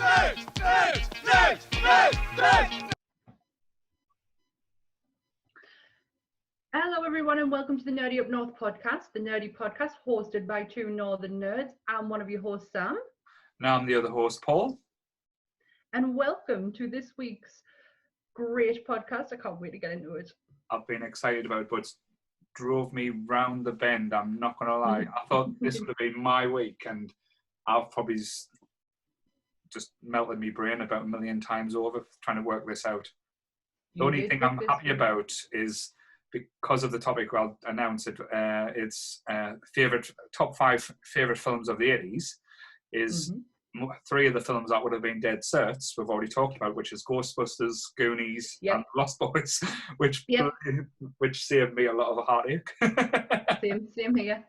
Hello everyone and welcome to the Nerdy Up North podcast, the nerdy podcast hosted by two northern nerds. I'm one of your hosts, Sam. Now I'm the other host, Paul. And welcome to this week's great podcast. I can't wait to get into it. I've been excited about it, but it's drove me round the bend, I'm not going to lie. I thought this would have been my week, and I've probably just melted my brain about a million times over trying to work this out. The only thing I'm happy about is because of the topic, I'll announce it. It's top 5 favourite films of the 80s is 3 of the films that would have been dead certs we've already talked about, which is Ghostbusters, Goonies, and Lost Boys, which saved me a lot of a heartache. Same here.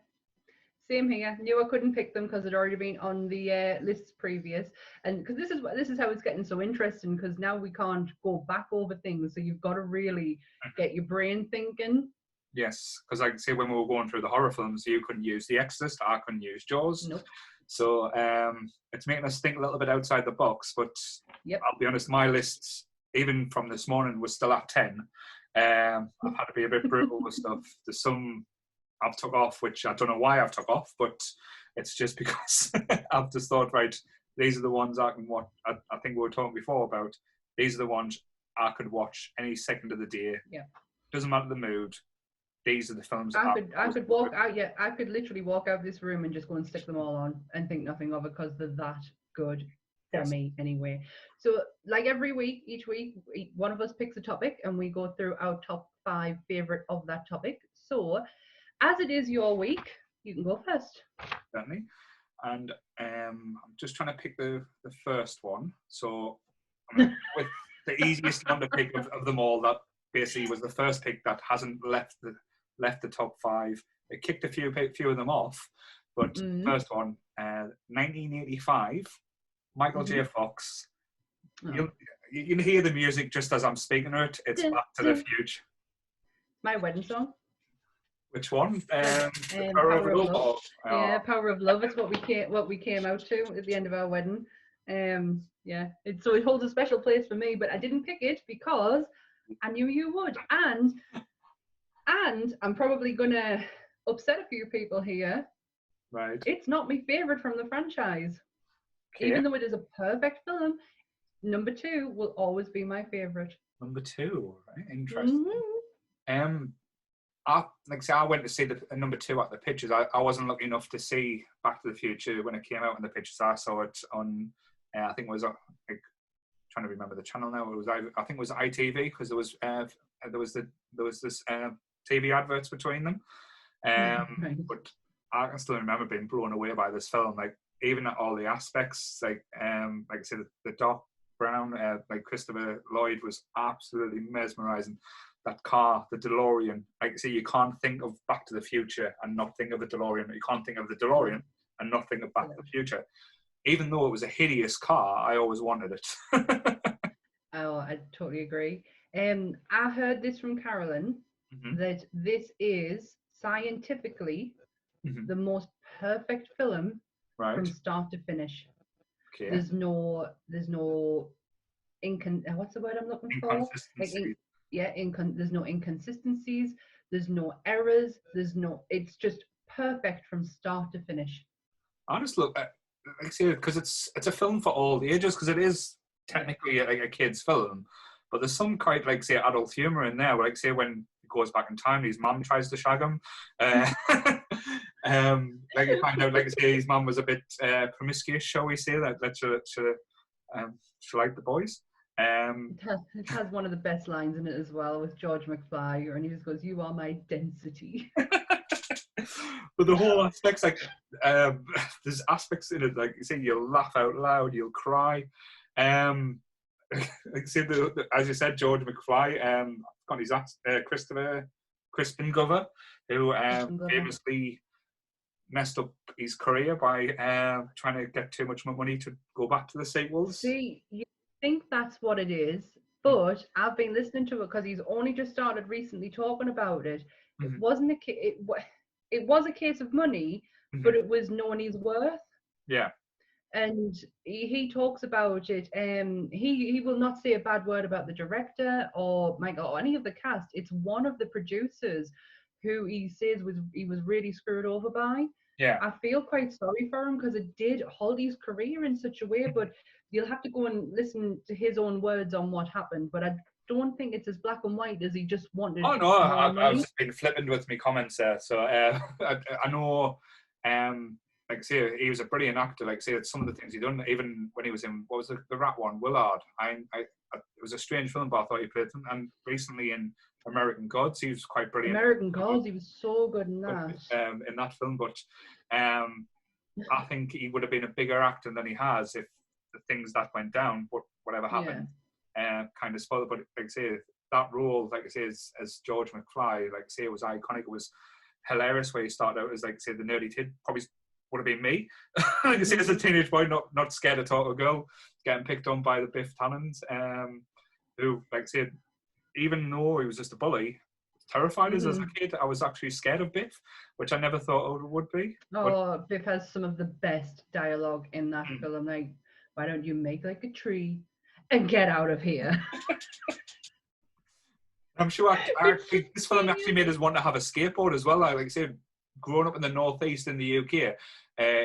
Same here. Knew I couldn't pick them because they'd already been on the lists previous, and because this is how it's getting so interesting. Because now we can't go back over things, so you've got to really get your brain thinking. Yes, because I can say when we were going through the horror films, you couldn't use The Exorcist, I couldn't use Jaws. Nope. So it's making us think a little bit outside the box. But I'll be honest, my list, even from this morning, was still at 10. I've had to be a bit brutal with stuff. There's some I've took off, which I don't know why I've took off, but it's just because I've just thought, right, these are the ones I can watch. I think we were talking before about, these are the ones I could watch any second of the day. Yeah. Doesn't matter the mood. These are the films. I could walk out. Yeah, I could literally walk out of this room and just go and stick them all on and think nothing of it because they're that good for me anyway. So, like every week, each week, one of us picks a topic and we go through our top 5 favorite of that topic. So, as it is your week, you can go first. Certainly. And I'm just trying to pick the first one. So, with the easiest one to pick of them all, that basically was the first pick that hasn't left the top 5. It kicked a few of them off, but first one, 1985, Michael J. Fox. You can hear the music just as I'm speaking it. It's Back to the Future. My wedding song. Which one? Power of Love. Yeah, Power of Love is what we came out to at the end of our wedding. So it holds a special place for me, but I didn't pick it because I knew you would, and I'm probably gonna upset a few people here. Right. It's not my favorite from the franchise, even though it is a perfect film. Number 2 will always be my favorite. Number 2, right? Interesting. I went to see the number 2 at the pictures. I wasn't lucky enough to see Back to the Future when it came out in the pictures. I saw it on, I think it was trying to remember the channel now. I think it was ITV because there was this TV adverts between them. Right. But I can still remember being blown away by this film. Like even at all the aspects, like I said, the Doc Brown, like Christopher Lloyd was absolutely mesmerizing. That car, the DeLorean. Like I say, you can't think of Back to the Future and not think of the DeLorean. You can't think of the DeLorean and not think of Back to the Future. Even though it was a hideous car, I always wanted it. Oh, I totally agree. I heard this from Carolyn that this is scientifically the most perfect film from start to finish. Okay. There's no what's the word I'm looking for? There's no inconsistencies. There's no errors. It's just perfect from start to finish. I just look at, like I say, because it's a film for all the ages, because it is technically like a kid's film, but there's some quite, like say, adult humor in there. Like say when he goes back in time, his mum tries to shag him. Like you find out, like say, his mum was a bit promiscuous, shall we say, that she liked the boys. It has one of the best lines in it as well with George McFly, and he just goes, "You are my density." But the whole aspects, like there's aspects in it, like you say, you'll laugh out loud, you'll cry. Like say, as you said, George McFly, got his Christopher Crispin Glover, who famously messed up his career by trying to get too much money to go back to the sequels. See, you think that's what it is, but I've been listening to it because he's only just started recently talking about it. It wasn't it was a case of money, but it was knowing his worth. Yeah. and he talks about it. He will not say a bad word about the director or Michael or any of the cast. It's one of the producers who he says he was really screwed over by. Yeah. I feel quite sorry for him because it did halt his career in such a way. But you'll have to go and listen to his own words on what happened. But I don't think it's as black and white as he just wanted. Oh no, I was just being flippant with my comments there. So I know, like I say, he was a brilliant actor. Like I say, some of the things he done, even when he was in what was the rat one, Willard. It was a strange film, but I thought he played him. And recently in American Gods, he was quite brilliant. American Gods, he was so good in that. In that film, but I think he would have been a bigger actor than he has if the things that went down, whatever happened, kind of spoiled. But like I say, that role, like I say, as George McFly, like I say, it was iconic. It was hilarious where he started out as, like I say, the nerdy kid. Probably would have been me. Like I say, as a teenage boy, not scared to talk to a girl, getting picked on by the Biff Tannens, who, like I said, even though he was just a bully, terrified us as a kid. I was actually scared of Biff, which I never thought I would be. Oh, Biff has some of the best dialogue in that film. Like, why don't you make like a tree and get out of here? I'm sure actually, this film actually made us want to have a skateboard as well. Like I said, growing up in the Northeast in the UK,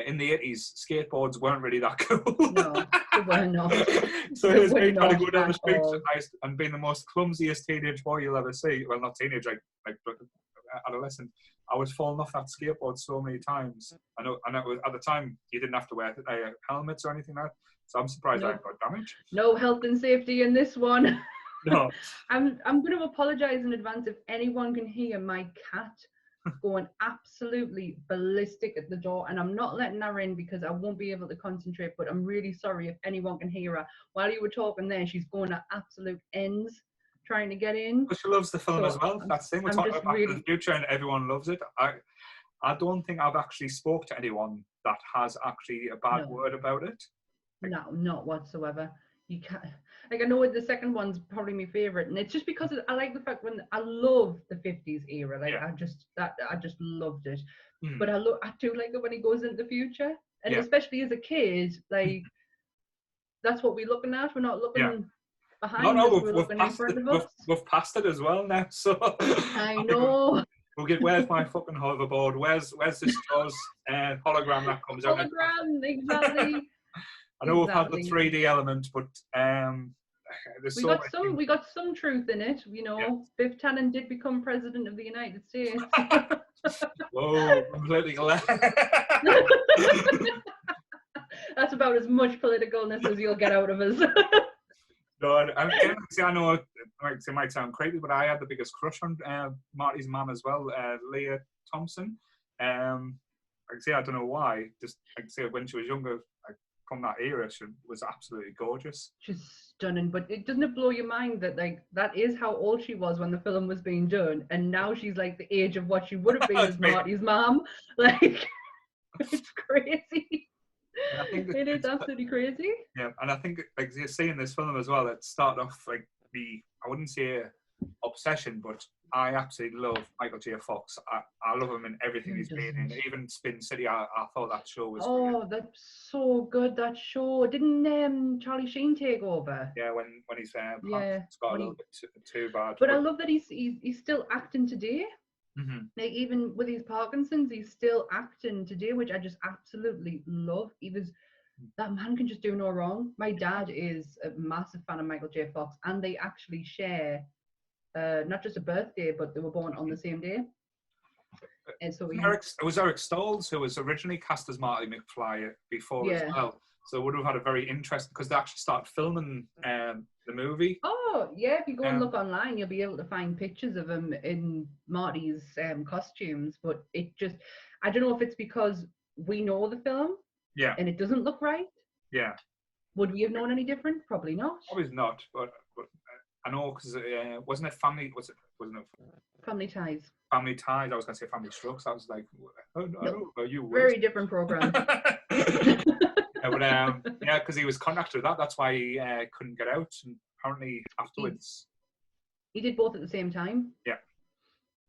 in the 80s, skateboards weren't really that cool. No, they were not. So it was me trying to go down the street and being the most clumsiest teenage boy you'll ever see. Well, not teenage, like adolescent. I was falling off that skateboard so many times. I know it was, at the time, you didn't have to wear helmets or anything like that. So I'm surprised I got damage. No health and safety in this one. No. I'm going to apologise in advance if anyone can hear my cat going absolutely ballistic at the door, and I'm not letting her in because I won't be able to concentrate, but I'm really sorry if anyone can hear her. While you were talking there, she's going at absolute ends trying to get in. But she loves the film as well. That's the thing. We're talking about Back to the Future and everyone loves it. I don't think I've actually spoke to anyone that has actually a bad word about it. No, not whatsoever. You can't. Like, I know the second one's probably my favorite, and it's just because I like the fact when I love the 50s era. Like, I just loved it. But I do like it when he goes into the future, and especially as a kid, like that's what we're looking at. We're not looking behind us. We're looking in front of us. We've passed it as well now. So I know. We'll get. Where's my fucking hoverboard? Where's this Jaws hologram that comes out? Hologram, exactly. I know we've had the 3D element, but we got some truth in it. You know, Biff Tannen did become president of the United States. Whoa, political. That's about as much politicalness as you'll get out of us. No, I know it might sound crazy, but I had the biggest crush on Marty's mum as well, Leah Thompson. I don't know why. Just when she was younger, from that era, she was absolutely gorgeous. She's stunning, but doesn't it blow your mind that like that is how old she was when the film was being done, and now she's like the age of what she would have been as Marty's mom? Like, it's crazy. I think it is absolutely crazy. Yeah, and I think like you're seeing this film as well, it started off like I wouldn't say obsession, but I absolutely love Michael J. Fox. I love him in everything he's been in. Even Spin City, I thought that show was brilliant. That's so good, that show. Didn't Charlie Sheen take over? Yeah, when he's it's got a little bit too bad. But I love that he's still acting today. Mm-hmm. Like, even with his Parkinson's, he's still acting today, which I just absolutely love. That man can just do no wrong. My dad is a massive fan of Michael J. Fox, and they actually share not just a birthday, but they were born on the same day. And so it was Eric Stoltz who was originally cast as Marty McFly before as well. So would have had a very interesting, because they actually started filming the movie. Oh yeah, if you go and look online, you'll be able to find pictures of him in Marty's costumes. But it just, I don't know if it's because we know the film, and it doesn't look right. Yeah. Would we have known any different? Probably not. Probably not, but I know because wasn't it Family? Wasn't it Family Ties? Family Ties. I was going to say Family Strokes. I was like, I don't know about you. Very different program. But because he was contacted with that, that's why he couldn't get out. And apparently afterwards, he did both at the same time. Yeah.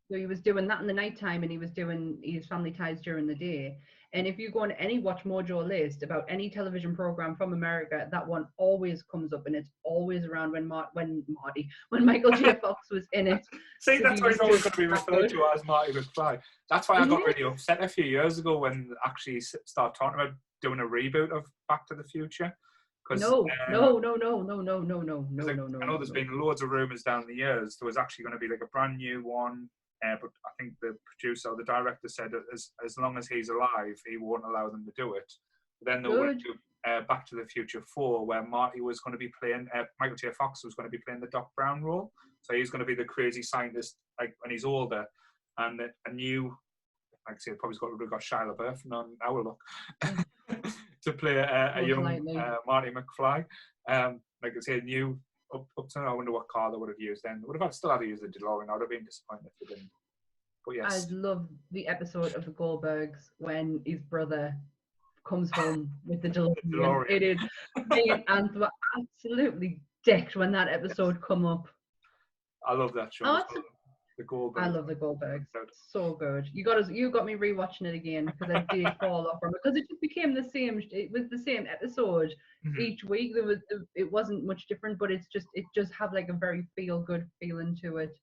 So he was doing that in the night time, and he was doing his Family Ties during the day. And if you go on any Watch Mojo list about any television program from America, that one always comes up, and it's always around when Michael J. Fox was in it. See, that's why he's always going to be referred to as Marty McFly. That's why I got really upset a few years ago when they actually started talking about doing a reboot of Back to the Future. No. I know there's been loads of rumours down the years. There was actually going to be like a brand new one, but I think the producer or the director said that as long as he's alive, he won't allow them to do it. But then they went to Back to the Future 4, where Marty was going to be playing, Michael J. Fox was going to be playing the Doc Brown role. So he's going to be the crazy scientist, like when he's older, and a new, like I say, probably got Shia LaBeouf on our look to play a young Marty McFly. Like I say, a new Upton. I wonder what car they would have used then. They would have still had to use the DeLorean. I would have been disappointed if they didn't. But yes, I love the episode of the Goldbergs when his brother comes home with the DeLorean. It is me and Ant were absolutely decked when that episode come up. I love that show. The Goldbergs. I love the Goldbergs. So good. You got me rewatching it again because I did fall off from it because it just became the same. It was the same episode each week. It wasn't much different, but it just had like a very feel good feeling to it,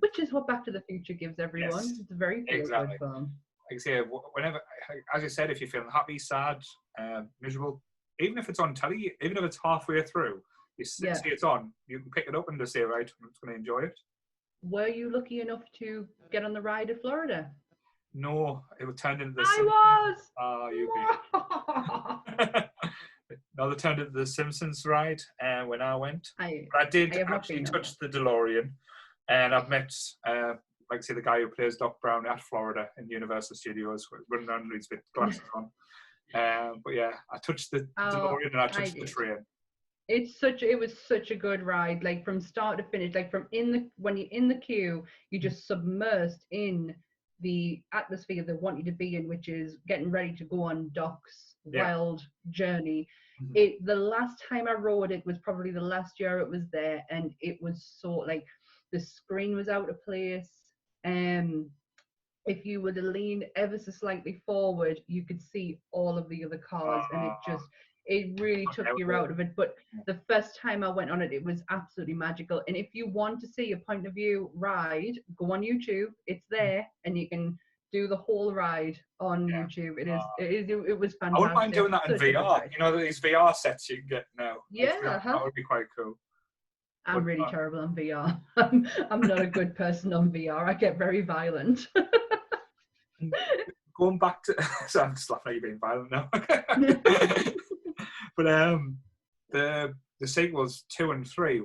which is what Back to the Future gives everyone. Yes, it's a very feel good film. Like I say, whenever, as I said, if you're feeling happy, sad, miserable, even if it's on telly, even if it's halfway through, you see it's on, you can pick it up and just say, right, I'm just going to enjoy it. Were you lucky enough to get on the ride at Florida? No, it turned into the... I was! Oh, you No, they turned into the Simpsons ride when I went. I did actually touch the DeLorean, and I've met, like I say, the guy who plays Doc Brown at Florida in Universal Studios, running around with his big glasses on. But yeah, I touched the DeLorean and I touched the train. It was such a good ride, like from start to finish, like when you're in the queue, you're just submersed in the atmosphere they want you to be in, which is getting ready to go on Doc's wild journey. The last time I rode it was probably the last year it was there, and it was so like the screen was out of place. If you were to lean ever so slightly forward, you could see all of the other cars, and it really took you out of it. But the first time I went on it, it was absolutely magical. And if you want to see a point of view ride, go on YouTube. It's there, and you can do the whole ride on YouTube. It was fantastic. I wouldn't mind doing that in VR. You know, these VR sets you can get now. Yeah, that would be quite cool. I'm really terrible on VR. I'm not a good person on VR. I get very violent. Going back to, so I'm just laughing at you being violent now. But the sequels 2 and 3, I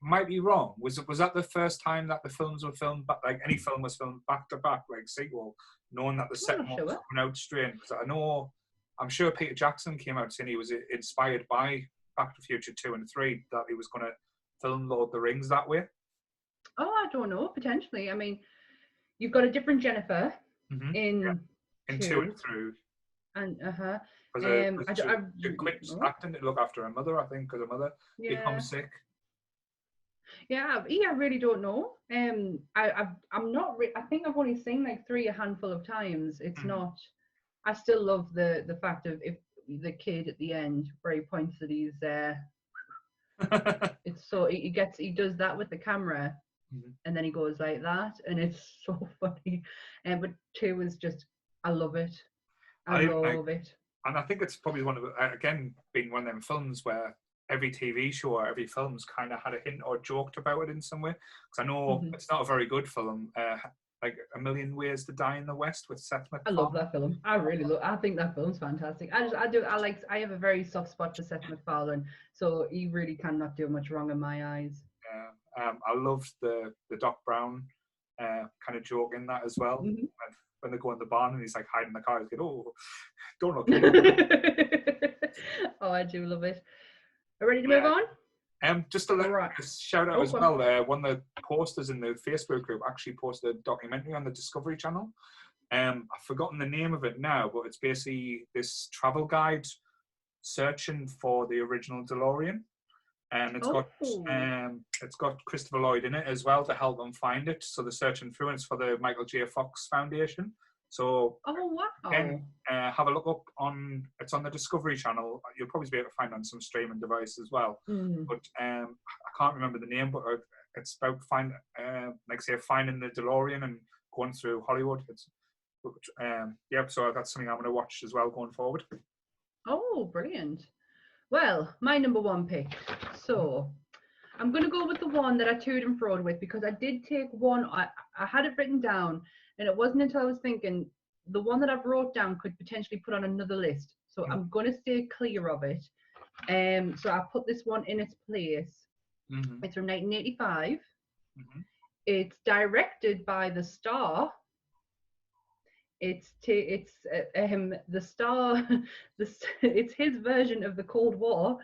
might be wrong. Was that the first time that the films were filmed back, like any film was filmed back to back, like sequel, knowing that the second one was coming out straight? Because I'm sure Peter Jackson came out saying he was inspired by Back to the Future 2 and 3, that he was going to film Lord of the Rings that way. Oh, I don't know. Potentially. I mean, you've got a different Jennifer in 2 and 3. And she quit acting to look after her mother, I think, because her mother becomes sick. Yeah, I really don't know. I'm not. I think I've only seen like 3 a handful of times. It's not. I still love the fact of if the kid at the end where he points that he's there. It's so he does that with the camera, and then he goes like that, and it's so funny. But 2 is just, I love it. I love it. And I think it's probably one of again being one of them films where every TV show or every film's kind of had a hint or joked about it in some way. Because I know it's not a very good film. Like A Million Ways to Die in the West with Seth MacFarlane. I love that film. I think that film's fantastic. I have a very soft spot for Seth MacFarlane, so he really cannot do much wrong in my eyes. Yeah, I loved the Doc Brown kind of joke in that as well. When they go in the barn and he's like hiding in the car, he's like, "Oh, don't look." Oh, I do love it. Are we ready to move on? Just a shout out as well. One of the posters in the Facebook group actually posted a documentary on the Discovery Channel. I've forgotten the name of it now, but it's basically this travel guide searching for the original DeLorean, and it's got Christopher Lloyd in it as well to help them find it. So they're searching through, and it's for the Michael J. Fox Foundation. So Oh wow. again, have a look up on. It's on the Discovery Channel. You'll probably be able to find it on some streaming device as well. But I can't remember the name. But it's about finding the DeLorean and going through Hollywood. So that's something I'm going to watch as well going forward. Oh, brilliant. Well, my number one pick. So I'm going to go with the one that I toed and froed with, because I did take one. I had it written down, and it wasn't until I was thinking the one that I've wrote down could potentially put on another list. So I'm going to stay clear of it. So I put this one in its place. It's from 1985. It's directed by the star. It's the star. It's his version of the Cold War.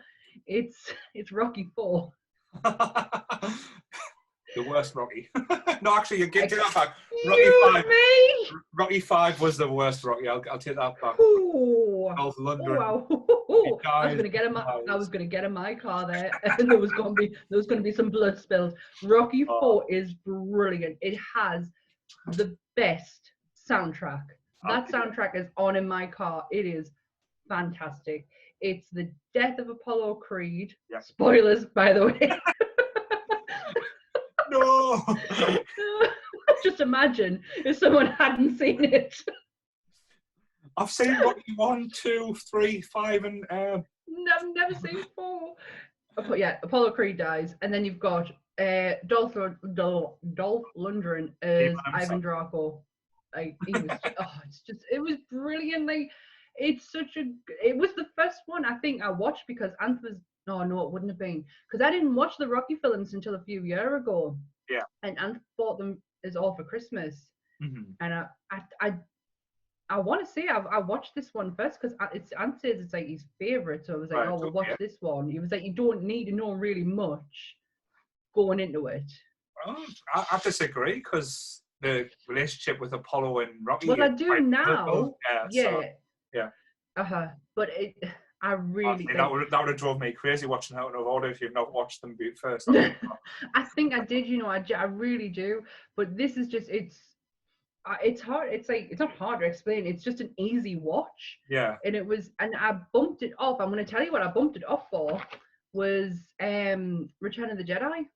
It's Rocky IV. The worst Rocky. No, actually, you get that back. Rocky V was the worst Rocky. I'll take that back. Ooh. London. Wow. I was gonna get in my car there, and there was gonna be some blood spills. Rocky IV is brilliant. It has the best soundtrack. That soundtrack is on in my car. It is fantastic. It's the death of Apollo Creed. Yeah. Spoilers, by the way. No. Just imagine if someone hadn't seen it. I've seen Rocky 1, 2, 3, 5, and I've never seen 4. But yeah, Apollo Creed dies, and then you've got Dolph Lundgren as Ivan Drago. Like, it was brilliant. Like, it was the first one I think I watched, because Anth was. No, it wouldn't have been, because I didn't watch the Rocky films until a few years ago. Yeah. And Anth bought them as all for Christmas. And I want to say I watched this one first, because Anth says it's like his favorite. So I was like, we'll watch this one. He was like, you don't need to know really much going into it. Well, I disagree, because the relationship with Apollo and Rocky. Well, I do now. But I really that would have drove me crazy watching Out of Order if you've not watched them first. I think I did, I really do. But this is just it's hard. It's not hard to explain. It's just an easy watch. Yeah. And I bumped it off. I'm going to tell you what I bumped it off for was Return of the Jedi.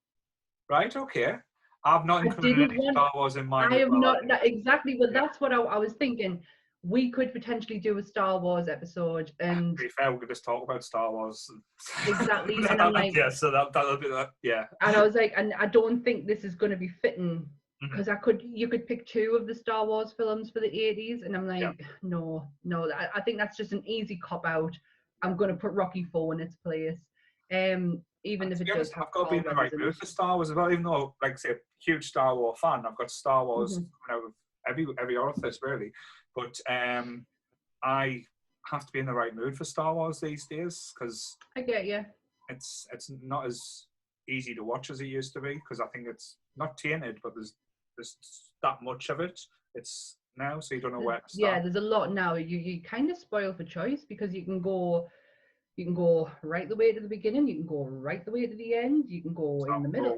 Right. Okay. I've not included any Star Wars in mine. I have not exactly. Well, that's what I was thinking. We could potentially do a Star Wars episode, and to be fair, we could just talk about Star Wars. Exactly, and I'm like, so that'll be that. Yeah. And I was like, and I don't think this is going to be fitting, because you could pick 2 of the Star Wars films for the 80s, and I'm like, no, I think that's just an easy cop out. I'm going to put Rocky IV in its place. Even if it does have. I've got to be in the right mood for Star Wars as well. Even though, like I say, a huge Star Wars fan, I've got Star Wars coming out of every orifice really. But I have to be in the right mood for Star Wars these days, because I get you. It's not as easy to watch as it used to be, because I think it's not tainted, but there's that much of it. It's now, so you don't know where to start. Yeah, there's a lot now. You kind of spoil for choice, because you can go right the way to the beginning, you can go right the way to the end, you can go in the middle.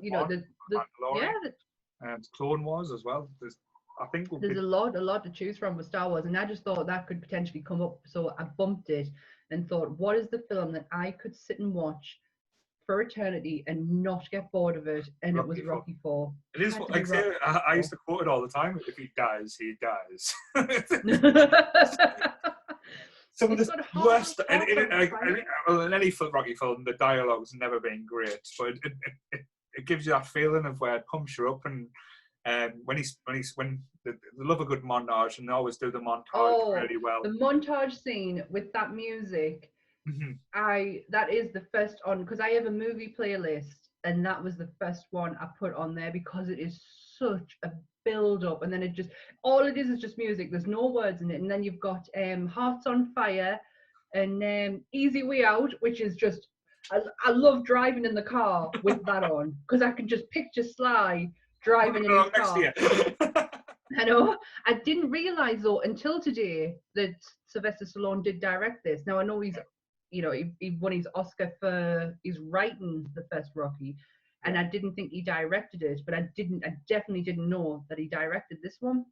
And Clone Wars as well. There's a lot to choose from with Star Wars, and I just thought that could potentially come up, so I bumped it and thought, what is the film that I could sit and watch for eternity and not get bored of it? And it was Rocky IV. It is, like I used to quote it all the time. If he dies, he dies. Some of the worst, in any Rocky film, the dialogue's never been great, but it gives you that feeling of where it pumps you up, and when they love a good montage, and they always do the montage really well. The montage scene with that music, that is the first on, because I have a movie playlist, and that was the first one I put on there, because it is such a build up, and then all it is just music. There's no words in it, and then you've got Hearts on Fire and Easy Way Out, which is just I love driving in the car with that on, because I can just picture Sly driving in his car. I know. I didn't realize though until today that Sylvester Stallone did direct this. Now I know he won his Oscar for his writing the first Rocky, and I didn't think he directed it, but I definitely didn't know that he directed this one.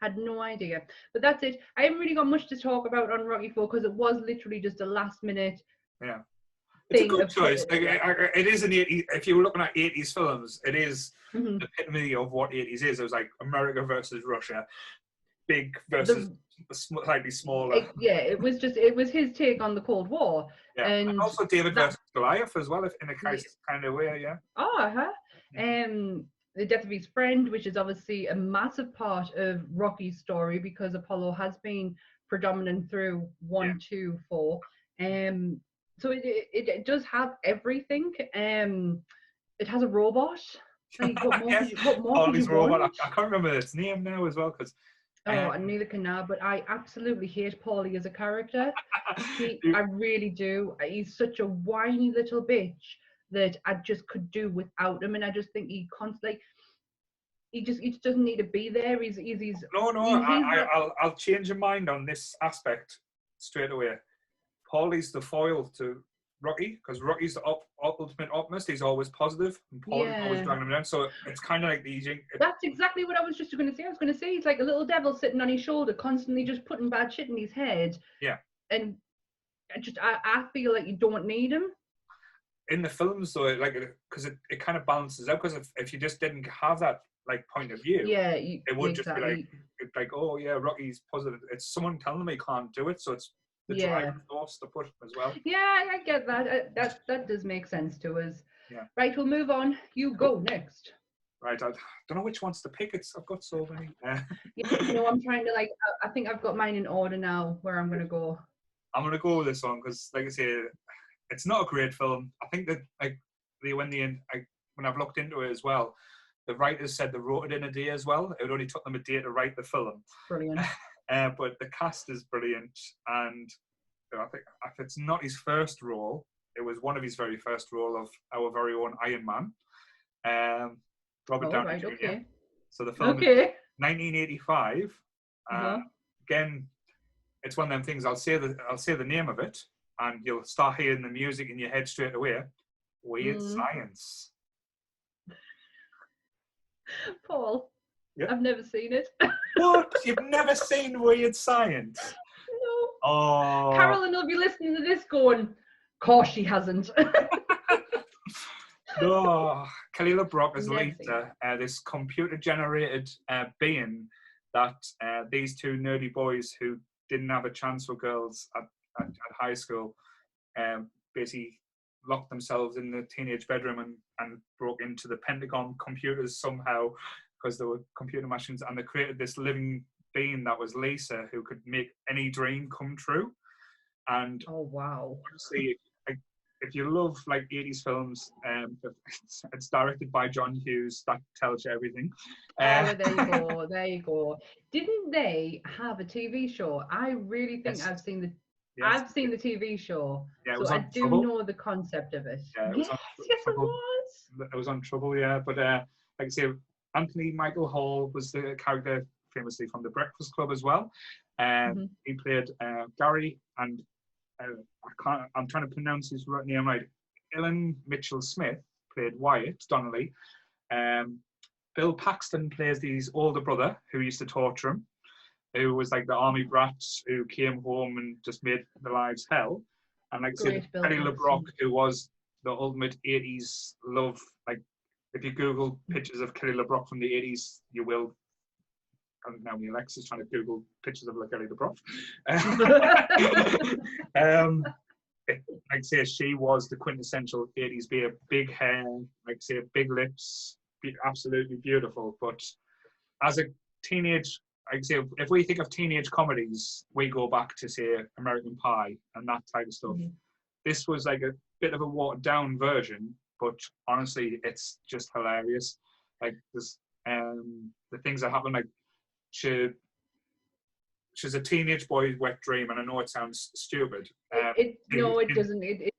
Had no idea. But that's it. I haven't really got much to talk about on Rocky 4 because it was literally just a last minute Yeah. It's a thing good of choice. Like, it is an 80s, if you were looking at 80s films, it is Mhm. the epitome of what 80s is. It was like America versus Russia, big versus slightly smaller. It was his take on the Cold War. Yeah, and also David versus Goliath as well, in a kind of way, yeah. The death of his friend, which is obviously a massive part of Rocky's story because Apollo has been predominant through 1, 2, 4. So it does have everything. It has a robot. Like what more? Could you want? I can't remember its name now as well because. And neither can I, but I absolutely hate Paulie as a character. I really do. He's such a whiny little bitch that I just could do without him, and I just think he just doesn't need to be there. I'll change your mind on this aspect straight away. Paulie's the foil to Rocky because Rocky's the ultimate optimist. He's always positive, and Paulie's always dragging him down. So it's kind of like that's exactly what I was just going to say. I was going to say he's like a little devil sitting on his shoulder, constantly just putting bad shit in his head. Yeah, and I feel like you don't need him in the films, though, like because it kind of balances out. Because if you just didn't have that like point of view, it would just be like, oh yeah, Rocky's positive. It's someone telling him he can't do it, so it's the driving force to push as well. Yeah, I get that. That does make sense to us. Yeah. Right, we'll move on. You go next. Right, I don't know which ones to pick. I've got so many. I'm trying to I think I've got mine in order now. Where I'm going to go. I'm going to go with this one because, like I say, it's not a great film. I think that when I've looked into it as well, the writers said they wrote it in a day as well. It only took them a day to write the film. Brilliant. But the cast is brilliant, and I think if it's not his first role, it was one of his very first role of our very own Iron Man, Robert Downey Jr. Okay. So the film is 1985. Again, it's one of them things. I'll say the name of it, and you'll start hearing the music in your head straight away. Weird Science. Paul. Yeah. I've never seen it. What? You've never seen Weird Science? No. Oh. Carolyn will be listening to this going, course she hasn't. No. Kelly LeBrock as Lisa, this computer-generated being that these two nerdy boys who didn't have a chance for girls at high school basically locked themselves in the teenage bedroom and broke into the Pentagon computers somehow because there were computer machines, and they created this living being that was Lisa who could make any dream come true. And oh wow, honestly, if you love like 80s films, it's directed by John Hughes. That tells you everything. There you go. Didn't they have a TV show? I really think I've seen the TV show. Yeah, so I do know the concept of it. Yeah, it was. It was on Trouble, yeah. But like I say, Anthony Michael Hall was the character famously from The Breakfast Club as well. He played Gary, and I'm trying to pronounce his name right. Ellen Mitchell Smith played Wyatt Donnelly. Bill Paxton plays his older brother who used to torture him, who was like the army brat who came home and just made their lives hell. And like I said, Kelly LeBrock, who was the ultimate 80s love. Like if you Google pictures of Kelly LeBrock from the 80s, you will. And now my Alexa's trying to Google pictures of Kelly LeBrock. Like I say, she was the quintessential 80s beer. Big hair, like I say, big lips, absolutely beautiful. But as a teenage, like I say, if we think of teenage comedies, we go back to say American Pie and that type of stuff. This was like a bit of a watered down version, but honestly, it's just hilarious. Like there's the things that happen, like she's a teenage boy's wet dream, and I know it sounds stupid. It doesn't. It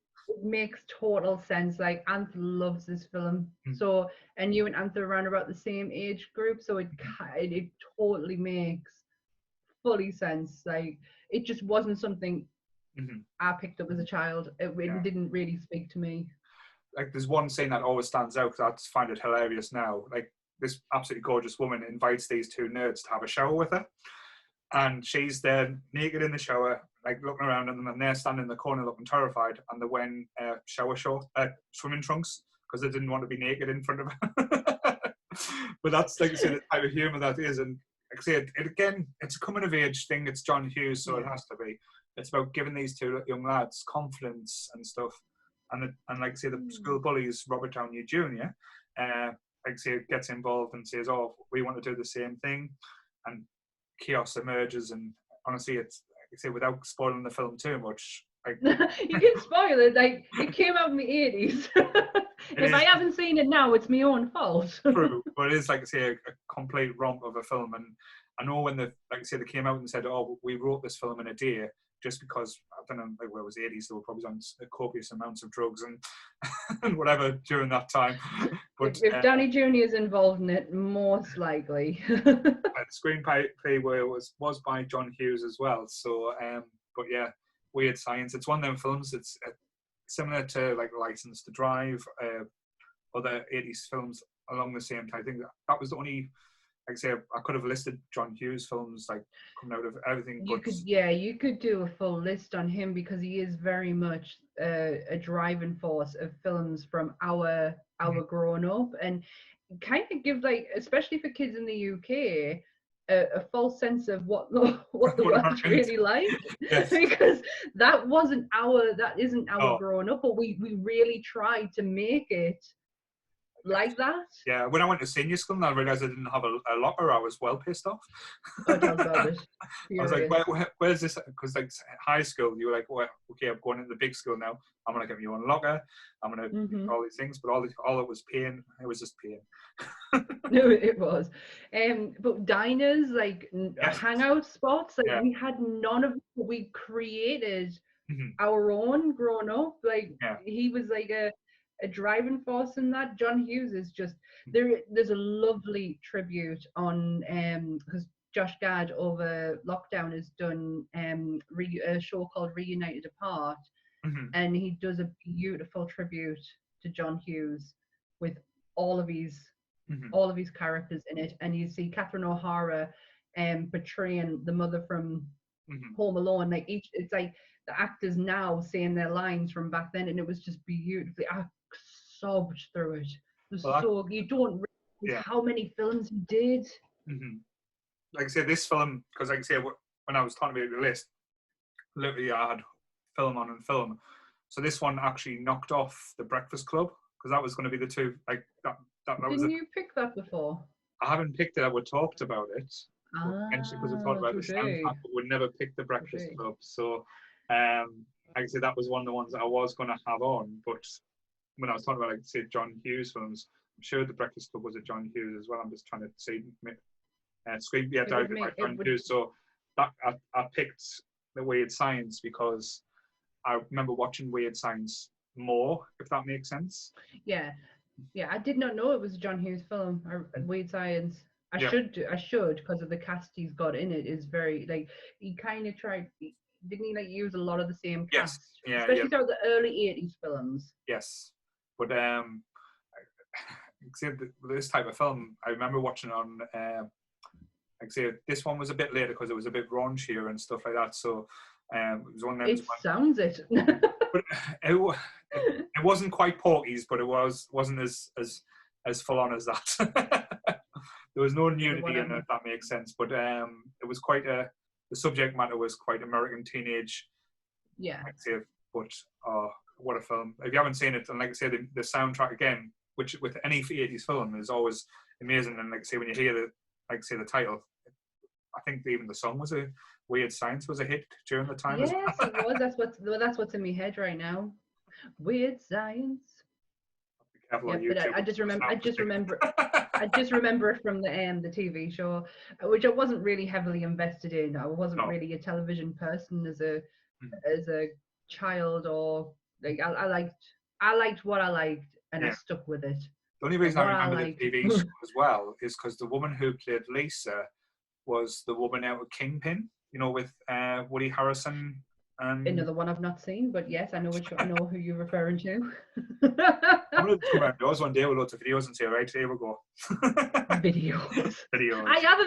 makes total sense. Like Anth loves this film, so and you and Anth are around about the same age group, so it totally makes fully sense. Like it just wasn't something I picked up as a child. It didn't really speak to me. Like there's one scene that always stands out because I just find it hilarious now. Like this absolutely gorgeous woman invites these two nerds to have a shower with her. And she's there naked in the shower, like looking around at them, and they're standing in the corner looking terrified, and they're wearing swimming trunks because they didn't want to be naked in front of her. But that's, like I said, the type of humour that is. And like I said, again, it's a coming of age thing. It's John Hughes, so it has to be. It's about giving these two young lads confidence and stuff. And like I say, the school bullies, Robert Downey Jr., like I say, gets involved and says, "Oh, we want to do the same thing," and chaos emerges. And honestly, it's, like I say, without spoiling the film too much, like, you can spoil it. Like, it came out in the 80s. If I haven't seen it now, it's my own fault. True, but it is, like I say, a complete romp of a film. And I know when like I say, they came out and said, "Oh, we wrote this film in a day," just because, I don't know, like, where it was the 80s, they were probably on copious amounts of drugs and and whatever during that time. But if Downey Jr. is involved in it, most likely. The screenplay was by John Hughes as well. So, but yeah, Weird Science. It's one of them films. It's similar to like License to Drive, other 80s films along the same time. I think that was the only, like I say, I could have listed John Hughes films like coming out of everything. You could do a full list on him, because he is very much a driving force of films from our growing up, and kind of give, like, especially for kids in the UK, a false sense of what the world's really like. Yes. Because that isn't our growing up, but we really tried to make it like that. Yeah, when I went to senior school and I realised I didn't have a locker, I was well pissed off. Oh, tell about it. I was like, where's this? Because like high school, you were like, well, okay, I'm going into the big school now. I'm going to get my own locker. I'm going to do all these things. But all it was pain. It was just pain. No, it was. But diners, like hangout spots, like we had none of it. We created our own growing up. Like he was like a driving force in that. John Hughes is just there's a lovely tribute on because Josh Gad over lockdown has done a show called Reunited Apart, and he does a beautiful tribute to John Hughes with all of his characters in it. And you see Catherine O'Hara portraying the mother from Home Alone. Like it's like the actors now saying their lines from back then, and it was just beautifully. I sobbed through it. So you don't realize how many films he did. Like I said, this film, because like I say, when I was talking about the list, literally I had film on and film. So this one actually knocked off The Breakfast Club, because that was going to be the two. Like that Didn't you pick that before? I haven't picked it. I would talked about it. Because we thought about the soundtrack, but would never pick The Breakfast Club. So, like I said, that was one of the ones that I was going to have on. But when I was talking about, like, say, John Hughes films, I'm sure The Breakfast Club was a John Hughes as well. I'm just trying to see. Directed by John Hughes. So that I picked The Weird Science because I remember watching Weird Science more, if that makes sense. Yeah, I did not know it was a John Hughes film, Weird Science. I should, because of the cast he's got in it is very, like, he kind of tried, didn't he, like, use a lot of the same cast? Yes. Especially throughout the early 80s films. Yes. But this type of film, I remember watching on, like I say, this one was a bit later because it was a bit raunchier and stuff like that. So it was one of them. Sounds it. But it wasn't quite Porky's, but it wasn't as full on as that. There was no nudity in it, if that makes sense. But it was quite the subject matter was quite American teenage. Yeah. I'd say, but what a film! If you haven't seen it, and like I say, the soundtrack again, which with any 80s film is always amazing. And like I say, when you hear the title, I think even the song was Weird Science was a hit during the time. Yes, it was. That's what's in my head right now. Weird Science. But I just remember it from the TV show, which I wasn't really heavily invested in. I wasn't really a television person as a child, or like I liked what I liked, and I stuck with it. The only reason I remember the TV show as well is because the woman who played Lisa was the woman out of Kingpin, with Woody Harrelson Another one I've not seen, but yes, I know I know who you're referring to. I'm going to come around yours one day with loads of videos and say, right, here we go. Videos. Videos. I have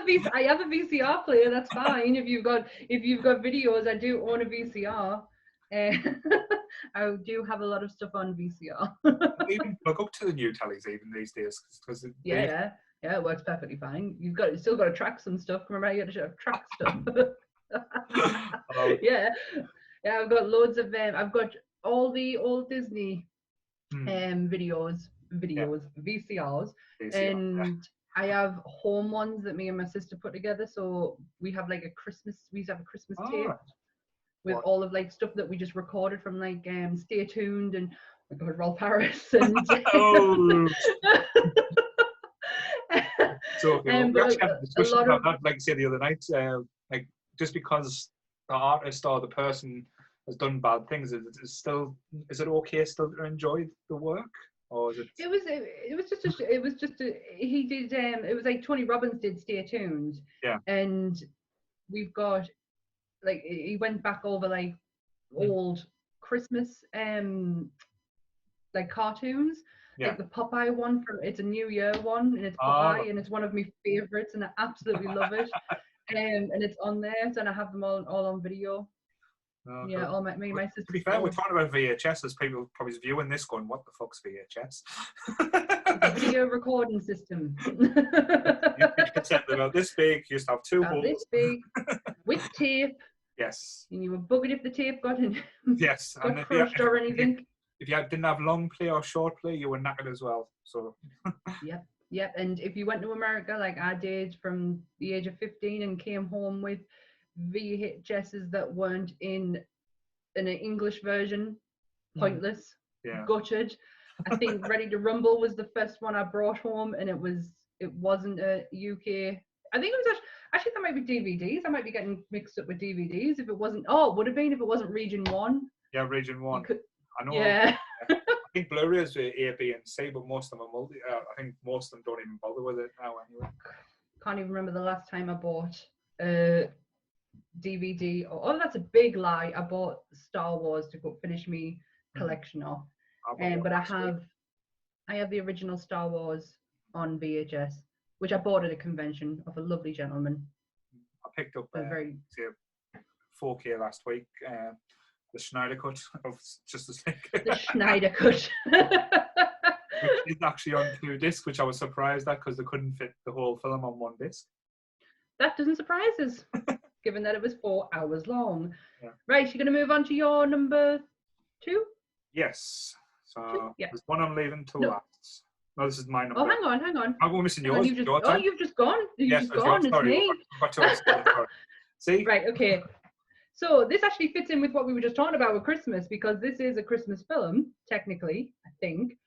a VCR player. That's fine. If you've got videos, I do own a VCR. I do have a lot of stuff on VCR. Even plug up to the new tellies even these days, because yeah, it works perfectly fine. You've still got to track some stuff. Remember, you had to track stuff. Yeah, I've got loads of I've got all the old Disney videos, VCRs, and I have home ones that me and my sister put together. So we have like we used to have a Christmas tape with all of like stuff that we just recorded from like Stay Tuned and oh my God, Rolf Harris and so we actually had a discussion about that, like I said the other night, like just because the artist or the person has done bad things, is it okay still to enjoy the work, or is it? It was like Tony Robbins did Stay Tuned, and we've got like he went back over like old Christmas like cartoons. Like the Popeye one from It's a New Year one, and it's Popeye, and it's one of my favorites, and I absolutely love it. And it's on there, and I have them all on video. Yeah, all my sister. To be fair, we're talking about VHS, as people probably viewing this going, "What the fuck's VHS?" It's a video recording system. You could set them about this big. You used to have two holes. This big with tape. Yes. And you were buggered if the tape got in. Yes. got crushed or anything. If you didn't have long play or short play, you were knackered as well. So. Yep. And if you went to America, like I did from the age of 15, and came home with VHSs that weren't in an English version, pointless, gutted. I think Ready to Rumble was the first one I brought home, and it wasn't a UK. I think it was actually that might be DVDs. I might be getting mixed up with DVDs. If it wasn't, it would have been if it wasn't Region 1. Yeah, Region 1. I know. Yeah. I think Blu-rays are A, B, and C, but most of them are multi. I think most of them don't even bother with it now anyway. Can't even remember the last time I bought a DVD. That's a big lie. I bought Star Wars to go finish me collection off. But I have the original Star Wars on VHS, which I bought at a convention of a lovely gentleman. I picked up 4K last week. The Schneider cut of Justice League. The Schneider cut. Which is actually on 2 discs, which I was surprised at because they couldn't fit the whole film on 1 disc. That doesn't surprise us, given that it was 4 hours long. Yeah. Right, you're going to move on to your number 2? Yes. So there's one I'm leaving till last. No, this is my number. Oh, hang on. I'm missing yours. You've just gone. It's me. See? Right, okay. So this actually fits in with what we were just talking about with Christmas, because this is a Christmas film, technically, I think.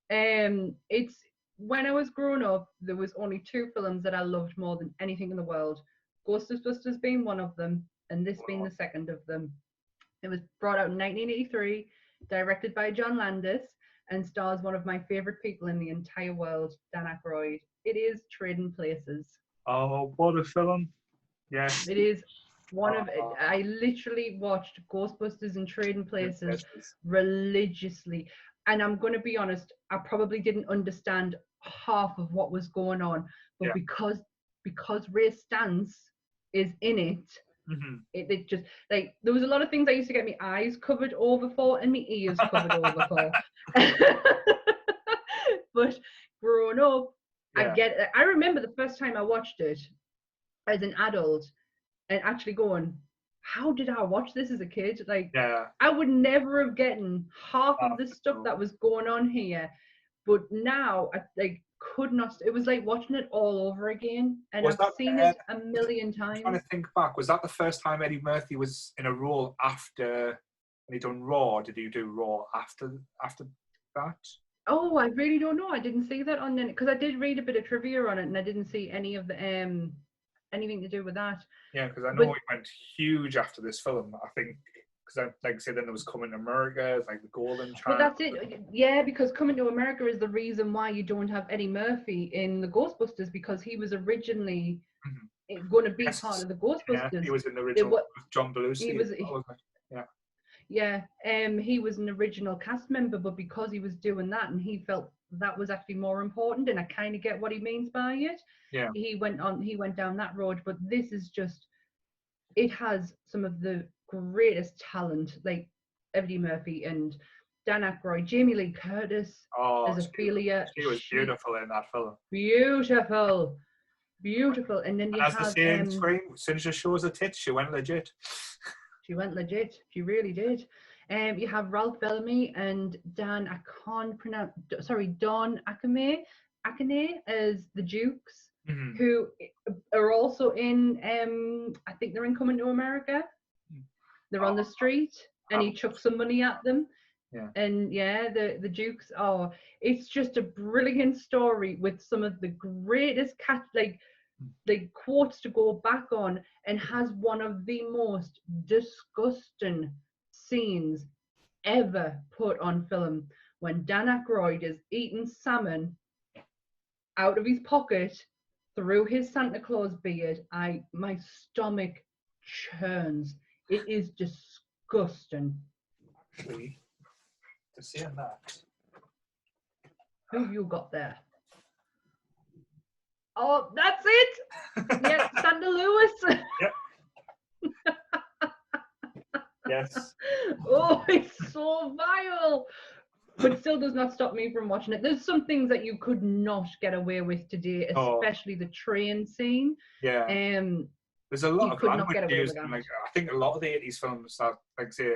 It's when I was growing up, there was only 2 films that I loved more than anything in the world. Ghostbusters being one of them, and this being the second of them. It was brought out in 1983, directed by John Landis, and stars one of my favorite people in the entire world, Dan Aykroyd. It is Trading Places. Oh, what a film. Yes. It is. I literally watched Ghostbusters and Trading Places religiously, and I'm going to be honest, I probably didn't understand half of what was going on, but because Ray Stantz is in it, it just like there was a lot of things I used to get my eyes covered over for and my ears covered over for. But growing up, I remember the first time I watched it as an adult. And actually going, how did I watch this as a kid? Like, I would never have gotten half of the stuff that was going on here. But now, I could not. It was like watching it all over again. And I've seen it a million times. I'm trying to think back. Was that the first time Eddie Murphy was in a role after when he done Raw? Did he do Raw after that? Oh, I really don't know. I didn't see that on it because I did read a bit of trivia on it, and I didn't see any of the anything to do with that. Yeah, because I know it went huge after this film. I think because, like I said, then there was Coming to America, like the Golden Child. But that's it. Yeah, because Coming to America is the reason why you don't have Eddie Murphy in the Ghostbusters, because he was originally going to be part of the Ghostbusters. Yeah, he was in the original with John Belushi. Yeah. He was an original cast member, but because he was doing that and he felt that was actually more important, and I kind of get what he means by it. Yeah. He went down that road, but this is just, it has some of the greatest talent, like Eddie Murphy and Dan Aykroyd, Jamie Lee Curtis Oh, as Ophelia. she was beautiful in that film. Beautiful. And then And you as the have saying scream, as soon as she shows her tits, she went legit. She went legit. She really did. You have Ralph Bellamy and Dan, I can't pronounce, sorry, Don Akane as the Dukes, Mm-hmm. who are also in, I think they're in Coming to America. They're on the street and he chucks some money at them. Yeah. And yeah, the Dukes, oh, it's just a brilliant story with some of the greatest quotes to go back on, and has one of the most disgusting scenes ever put on film when Dan Aykroyd is eating salmon out of his pocket through his Santa Claus beard. My stomach churns. It is disgusting. Actually, to see that. Who have you got there? Oh, that's it. Yeah, Santa Lewis. Yep. Yes. Oh, it's so vile. But still does not stop me from watching it. There's some things that you could not get away with today, especially the train scene. Yeah. There's a lot of language used. Like, I think a lot of the 80s films that, like, say,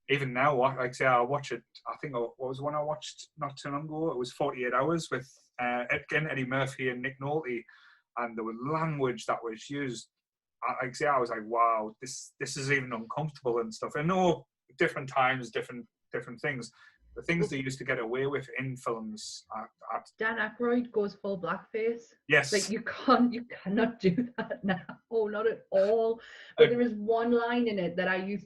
even now, like, say, I watch it. I think what was one I watched not too long ago? It was 48 Hours with Eddie Murphy and Nick Nolte, and there was language that was used. Like, say, I was like, wow, this is even uncomfortable and stuff. I know different times, different things. The things they used to get away with in films. Dan Aykroyd goes full blackface. Yes. Like you cannot do that now. Oh, not at all. But there is one line in it that I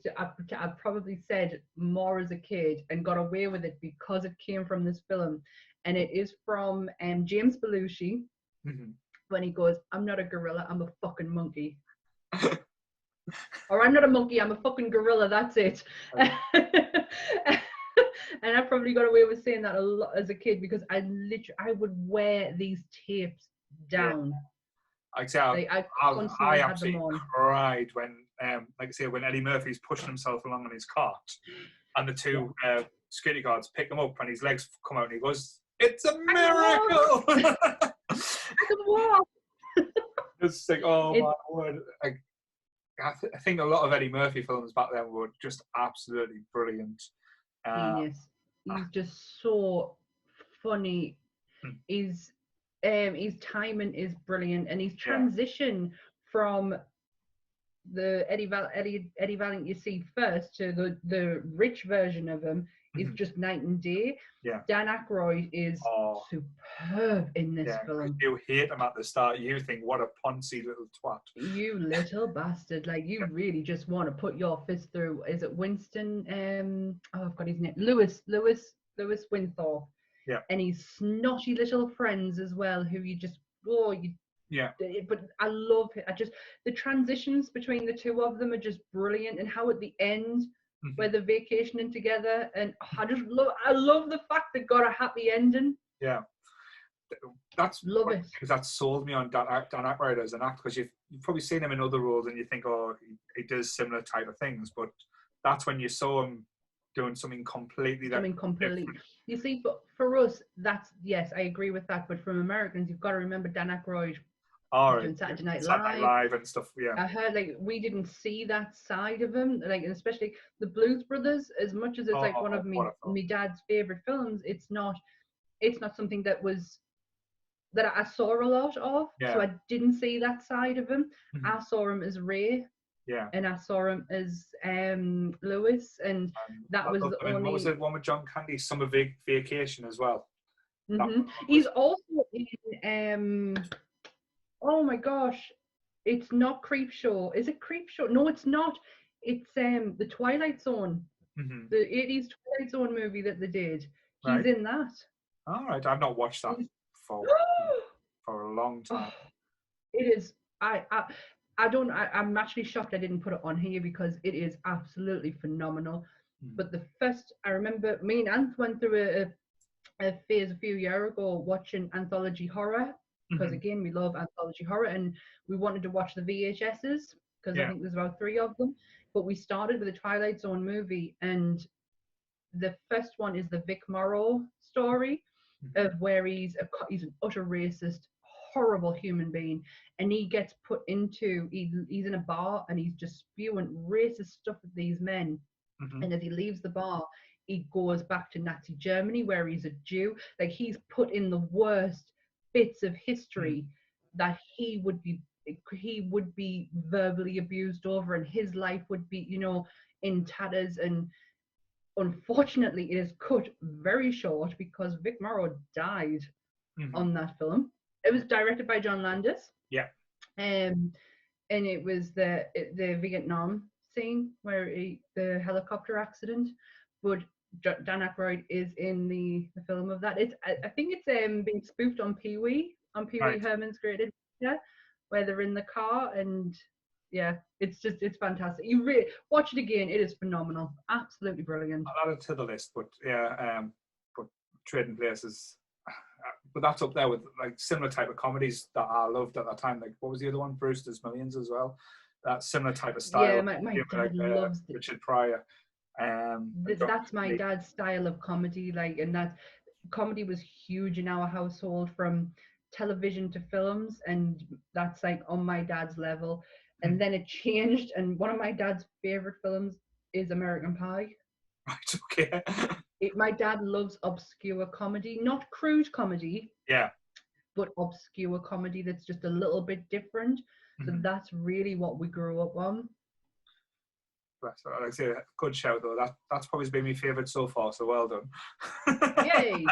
probably said more as a kid and got away with it because it came from this film. And it is from James Belushi, when he goes, "I'm not a gorilla, I'm a fucking monkey." Or I'm not a monkey, I'm a fucking gorilla, that's it. And I probably got away with saying that a lot as a kid because I would wear these tapes down. Yeah. I absolutely cried when, like I say, when Eddie Murphy's pushing himself along on his cart, and the two security guards pick him up, and his legs come out, and he goes, "It's a miracle!" I can walk. It's like, oh my word! I think a lot of Eddie Murphy films back then were just absolutely brilliant. Genius. He's just so funny. His timing is brilliant, and his transition from the Eddie Valiant you see first to the rich version of him is just night and day. Yeah. Dan Aykroyd is superb in this film. You hate him at the start. You think, what a poncy little twat. You little bastard. Like, you really just want to put your fist through. Is it Winston? I've got his name. Lewis Winthorpe. Yeah. And his snotty little friends as well, who you just, yeah. But I love it. The transitions between the two of them are just brilliant, and how at the end, where they're vacationing together, and I love the fact they got a happy ending. Yeah, love it, because that sold me on Dan Aykroyd as an actor, because you've probably seen him in other roles and you think, oh, he does similar type of things, but that's when you saw him doing something completely different. You see, but for us, yes, I agree with that. But from Americans, you've got to remember Dan Aykroyd. Doing Saturday Night Live and stuff. Yeah, I heard we didn't see that side of him, and especially the Blues Brothers. As much as it's one of my dad's favorite films, it's not something that I saw a lot of. Yeah. So I didn't see that side of him. I saw him as Ray. Yeah. And I saw him as Lewis, and that was the only. What was it? One with John Candy, Summer Vacation as well. He's also in. Oh my gosh, it's not Creepshow. Is it Creepshow? No, it's not. It's the Twilight Zone, the 80's Twilight Zone movie that they did. He's in that. All right, I've not watched that for a long time. It is. I'm actually shocked I didn't put it on here because it is absolutely phenomenal. But the first, I remember me and Ant went through a phase a few years ago watching anthology horror, because again, we love anthology horror, and we wanted to watch the VHSs because I think there's about 3 of them. But we started with the Twilight Zone movie, and the first one is the Vic Morrow story of where he's an utter racist, horrible human being, and he gets put into he's in a bar and he's just spewing racist stuff at these men. And as he leaves the bar, he goes back to Nazi Germany where he's a Jew. Like, he's put in the worst bits of history that he would be verbally abused over, and his life would be, you know, in tatters. And unfortunately, it is cut very short because Vic Morrow died on that film. It was directed by John Landis. Yeah. And it was the Vietnam scene where the helicopter accident. But Dan Aykroyd is in the film of that. I think it's being spoofed on Pee Wee Herman's Great Adventure, where they're in the car, and yeah, it's fantastic. You really watch it again; it is phenomenal, absolutely brilliant. I'll add it to the list, but yeah, but Trading Places, but that's up there with like similar type of comedies that I loved at that time. Like, what was the other one? Brewster's Millions as well. That similar type of style. Yeah, my dad loves Richard Pryor. That's my dad's style of comedy, like, and that comedy was huge in our household, from television to films, and that's like on my dad's level. And then it changed, and one of my dad's favorite films is American Pie. Right, okay. My dad loves obscure comedy, not crude comedy, but obscure comedy that's just a little bit different. So that's really what we grew up on. Like I say, good shout though. That's probably been my favourite so far. So well done. Yay!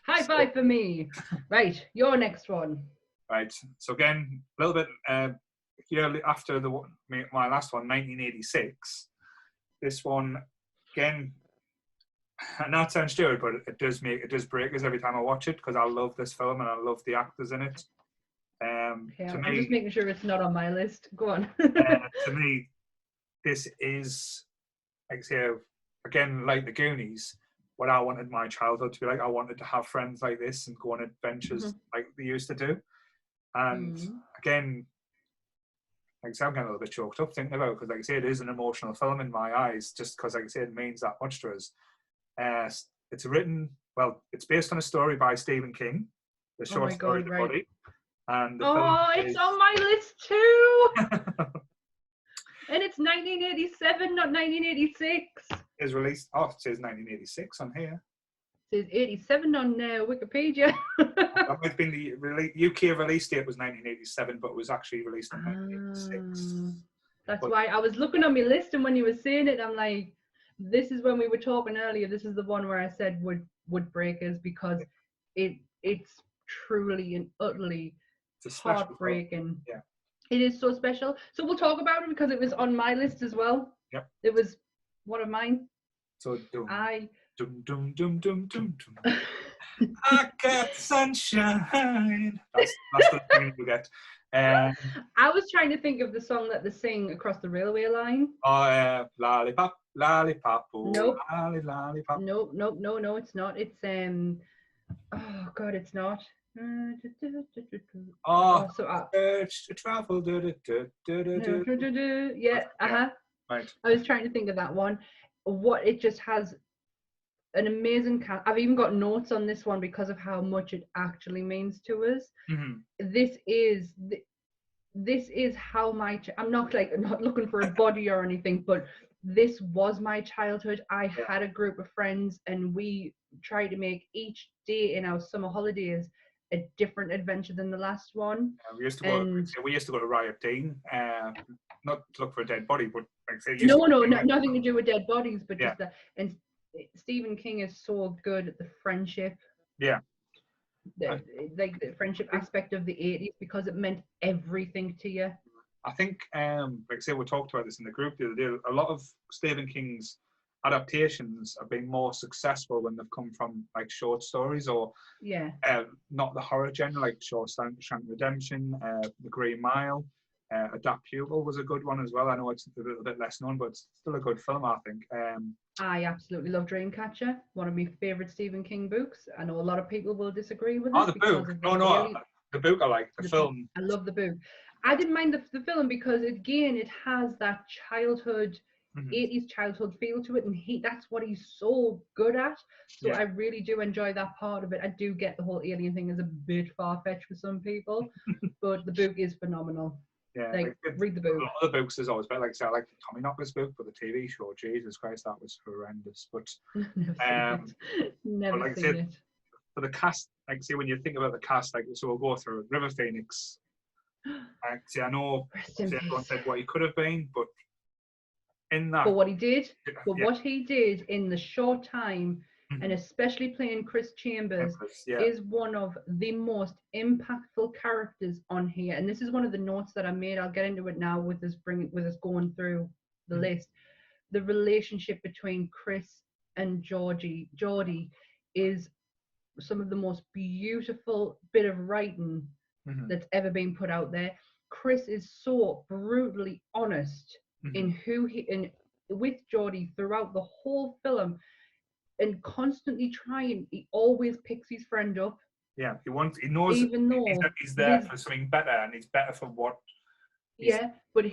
High five for me. Right, your next one. Right. So again, a little bit yearly after my last one, 1986. This one again. And that sounds stupid, but it does break us every time I watch it because I love this film and I love the actors in it. I'm just making sure it's not on my list. Go on. To me, this is, like I say, again, like the Goonies, what I wanted my childhood to be like. I wanted to have friends like this and go on adventures like they used to do. And again, like I say, I'm getting a little bit choked up thinking about it because, like I say, it is an emotional film in my eyes, just because, like I say, it means that much to us. It's based on a story by Stephen King, the short story The Body. And it's on my list too. And it's 1987, not 1986. Is released. Oh, it says 1986 on here. It says 87 on Wikipedia. That might have been the UK release date was 1987, but it was actually released in 1986. That's why I was looking on my list, and when you were saying it, I'm like, this is when we were talking earlier. This is the one where I said would break us, because it's truly and utterly heartbreaking. Yeah. It is so special. So we'll talk about it because it was on my list as well. Yep. It was one of mine. So I got sunshine. That's the thing we get. I was trying to think of the song that they sing across the railway line. Oh, lollipop, lollipop, nope. Lollipop. No, it's not. It's oh God, it's not. Search to travel. Yeah, Right. I was trying to think of that one. What it just has an amazing cast. I've even got notes on this one because of how much it actually means to us. This is how I'm not looking for a body or anything, but this was my childhood. I had a group of friends, and we tried to make each day in our summer holidays a different adventure than the last one. We used to go to Riot Dean, not to look for a dead body, but like say, nothing to do with dead bodies, but just that. And Stephen King is so good at the friendship. Yeah. The friendship aspect of the 80s, because it meant everything to you. I think, like I say, we talked about this in the group the other day. A lot of Stephen King's adaptations have been more successful when they've come from like short stories or not the horror genre, like Shawshank Redemption, The Green Mile. Adapt Pupil was a good one as well. I know it's a little bit less known, but it's still a good film, I think. I absolutely love Dreamcatcher, one of my favourite Stephen King books. I know a lot of people will disagree with Oh, it the because book. of No, the book I like. The film. I love the book. I didn't mind the film because again, it has that childhood, 80s childhood feel to it, and that's what he's so good at. So I really do enjoy that part of it. I do get the whole alien thing is a bit far-fetched for some people, but the book is phenomenal. Yeah, like read the book. A lot of the books is always better. Like, say, I like the Tommy Knockers book, but the TV show, Jesus Christ, that was horrendous. But Never like seen it. For the cast, like, see, when you think about the cast, like, so we'll go through River Phoenix. Like, see, I know everyone said what he could have been, but in that, but what he did, what he did in the short time, and especially playing Chris Chambers, is one of the most impactful characters on here. And this is one of the notes that I made. I'll get into it now with us going through the list. The relationship between Chris and Geordie is some of the most beautiful bit of writing that's ever been put out there. Chris is so brutally honest in who he with Geordie throughout the whole film, and constantly he always picks his friend up. Yeah, he knows even though he's there for something better, and he's better for what. But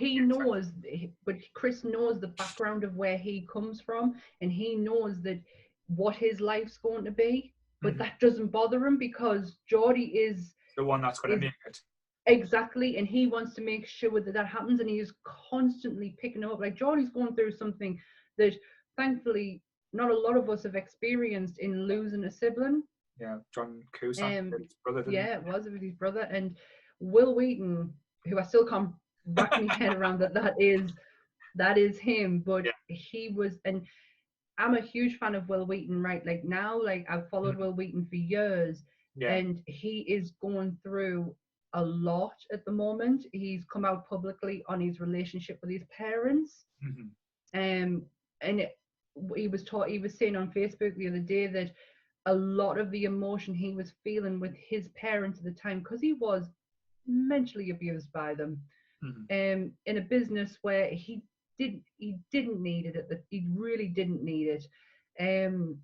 Chris knows the background of where he comes from, and he knows that what his life's going to be. But that doesn't bother him because Geordie is the one that's going to make it. Exactly, and he wants to make sure that happens, and he is constantly picking him up. Like Geordie's going through something that, thankfully, not a lot of us have experienced in losing a sibling. Yeah, John Cusack, his brother. It was with his brother, and Will Wheaton, who I still can't wrap my head around that is him, but he was, and I'm a huge fan of Will Wheaton, right? Like now, like I've followed Will Wheaton for years, and he is going through a lot at the moment. He's come out publicly on his relationship with his parents, and he was saying on Facebook the other day that a lot of the emotion he was feeling with his parents at the time, because he was mentally abused by them, in a business where he didn't need it. He really didn't need it, and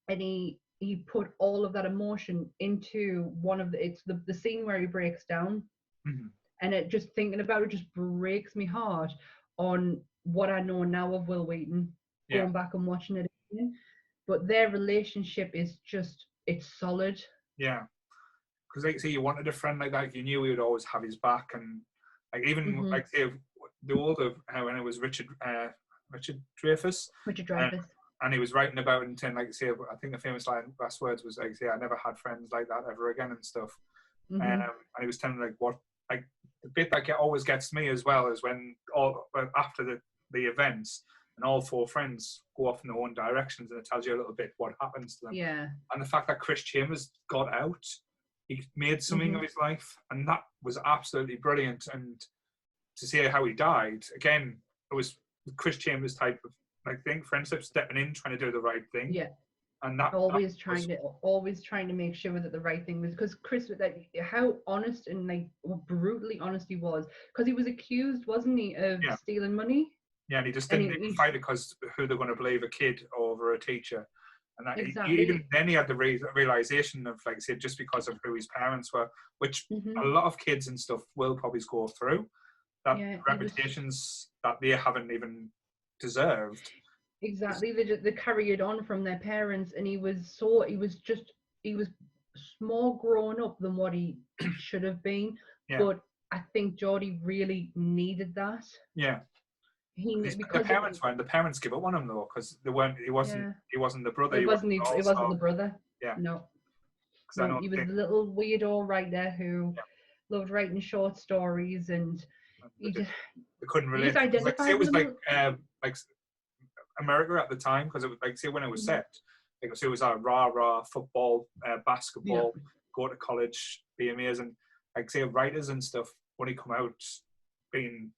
he put all of that emotion into the scene where he breaks down, and it just thinking about it just breaks me heart on what I know now of Will Wheaton, going back and watching it again. But their relationship is just, it's solid. Yeah, because like say you wanted a friend like that, you knew he would always have his back, and like even like say the older when it was Richard Dreyfuss. And he was writing about it and saying, like, say, I think the famous last words was, like, say, I never had friends like that ever again and stuff. And he was telling, like, the bit that always gets me as well is when after the events and all four friends go off in their own directions, and it tells you a little bit what happens to them. Yeah. And the fact that Chris Chambers got out, he made something of his life, and that was absolutely brilliant. And to see how he died, again, it was Chris Chambers type of, I think, friendship, stepping in, trying to do the right thing. Yeah. And that always trying to make sure that the right thing was, because Chris, like, how honest and like brutally honest he was, because he was accused, wasn't he, of stealing money? Yeah, and he just didn't even fight it because who they're going to believe, a kid over a teacher. And that even then he had the realization of, like I said, just because of who his parents were, which a lot of kids and stuff will probably go through, that reputations that they haven't even deserved. Exactly, they carry it on from their parents, and he was more grown up than what he should have been. But I think Geordie really needed that. Yeah, because the parents give up on him though, because he wasn't the brother. He wasn't the brother. Yeah, no, he was the little weirdo writer who loved writing short stories, and they couldn't relate. It was like America at the time, because it was like, say, when it was set, like, so it was like rah football, basketball, go to college, be amazing. Like, say, writers and stuff only come out being,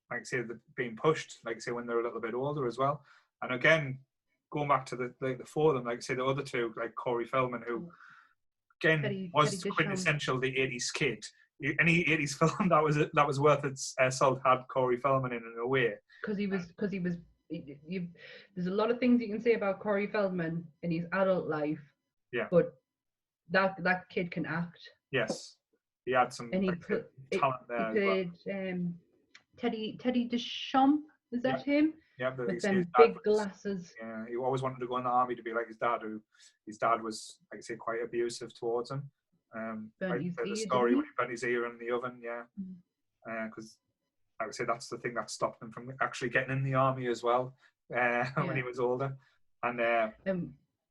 like, say, being pushed, like, say, when they're a little bit older as well. And again, going back to the four of them, like, say, the other two, like Corey Feldman, who again was quintessential the 80s kid. any 80s film that was worth its salt had Corey Feldman in a way. Because he was. There's a lot of things you can say about Corey Feldman in his adult life. Yeah. But that kid can act. Yes. He had some and talent there. He played Teddy Deschamps. Is that him? Yeah, but with them big glasses. Yeah, he always wanted to go in the army to be like his dad, his dad was, like I say, quite abusive towards him. The story when he burnt his ear in the oven, yeah. Because, like I say, that's the thing that stopped him from actually getting in the army as well when he was older. And the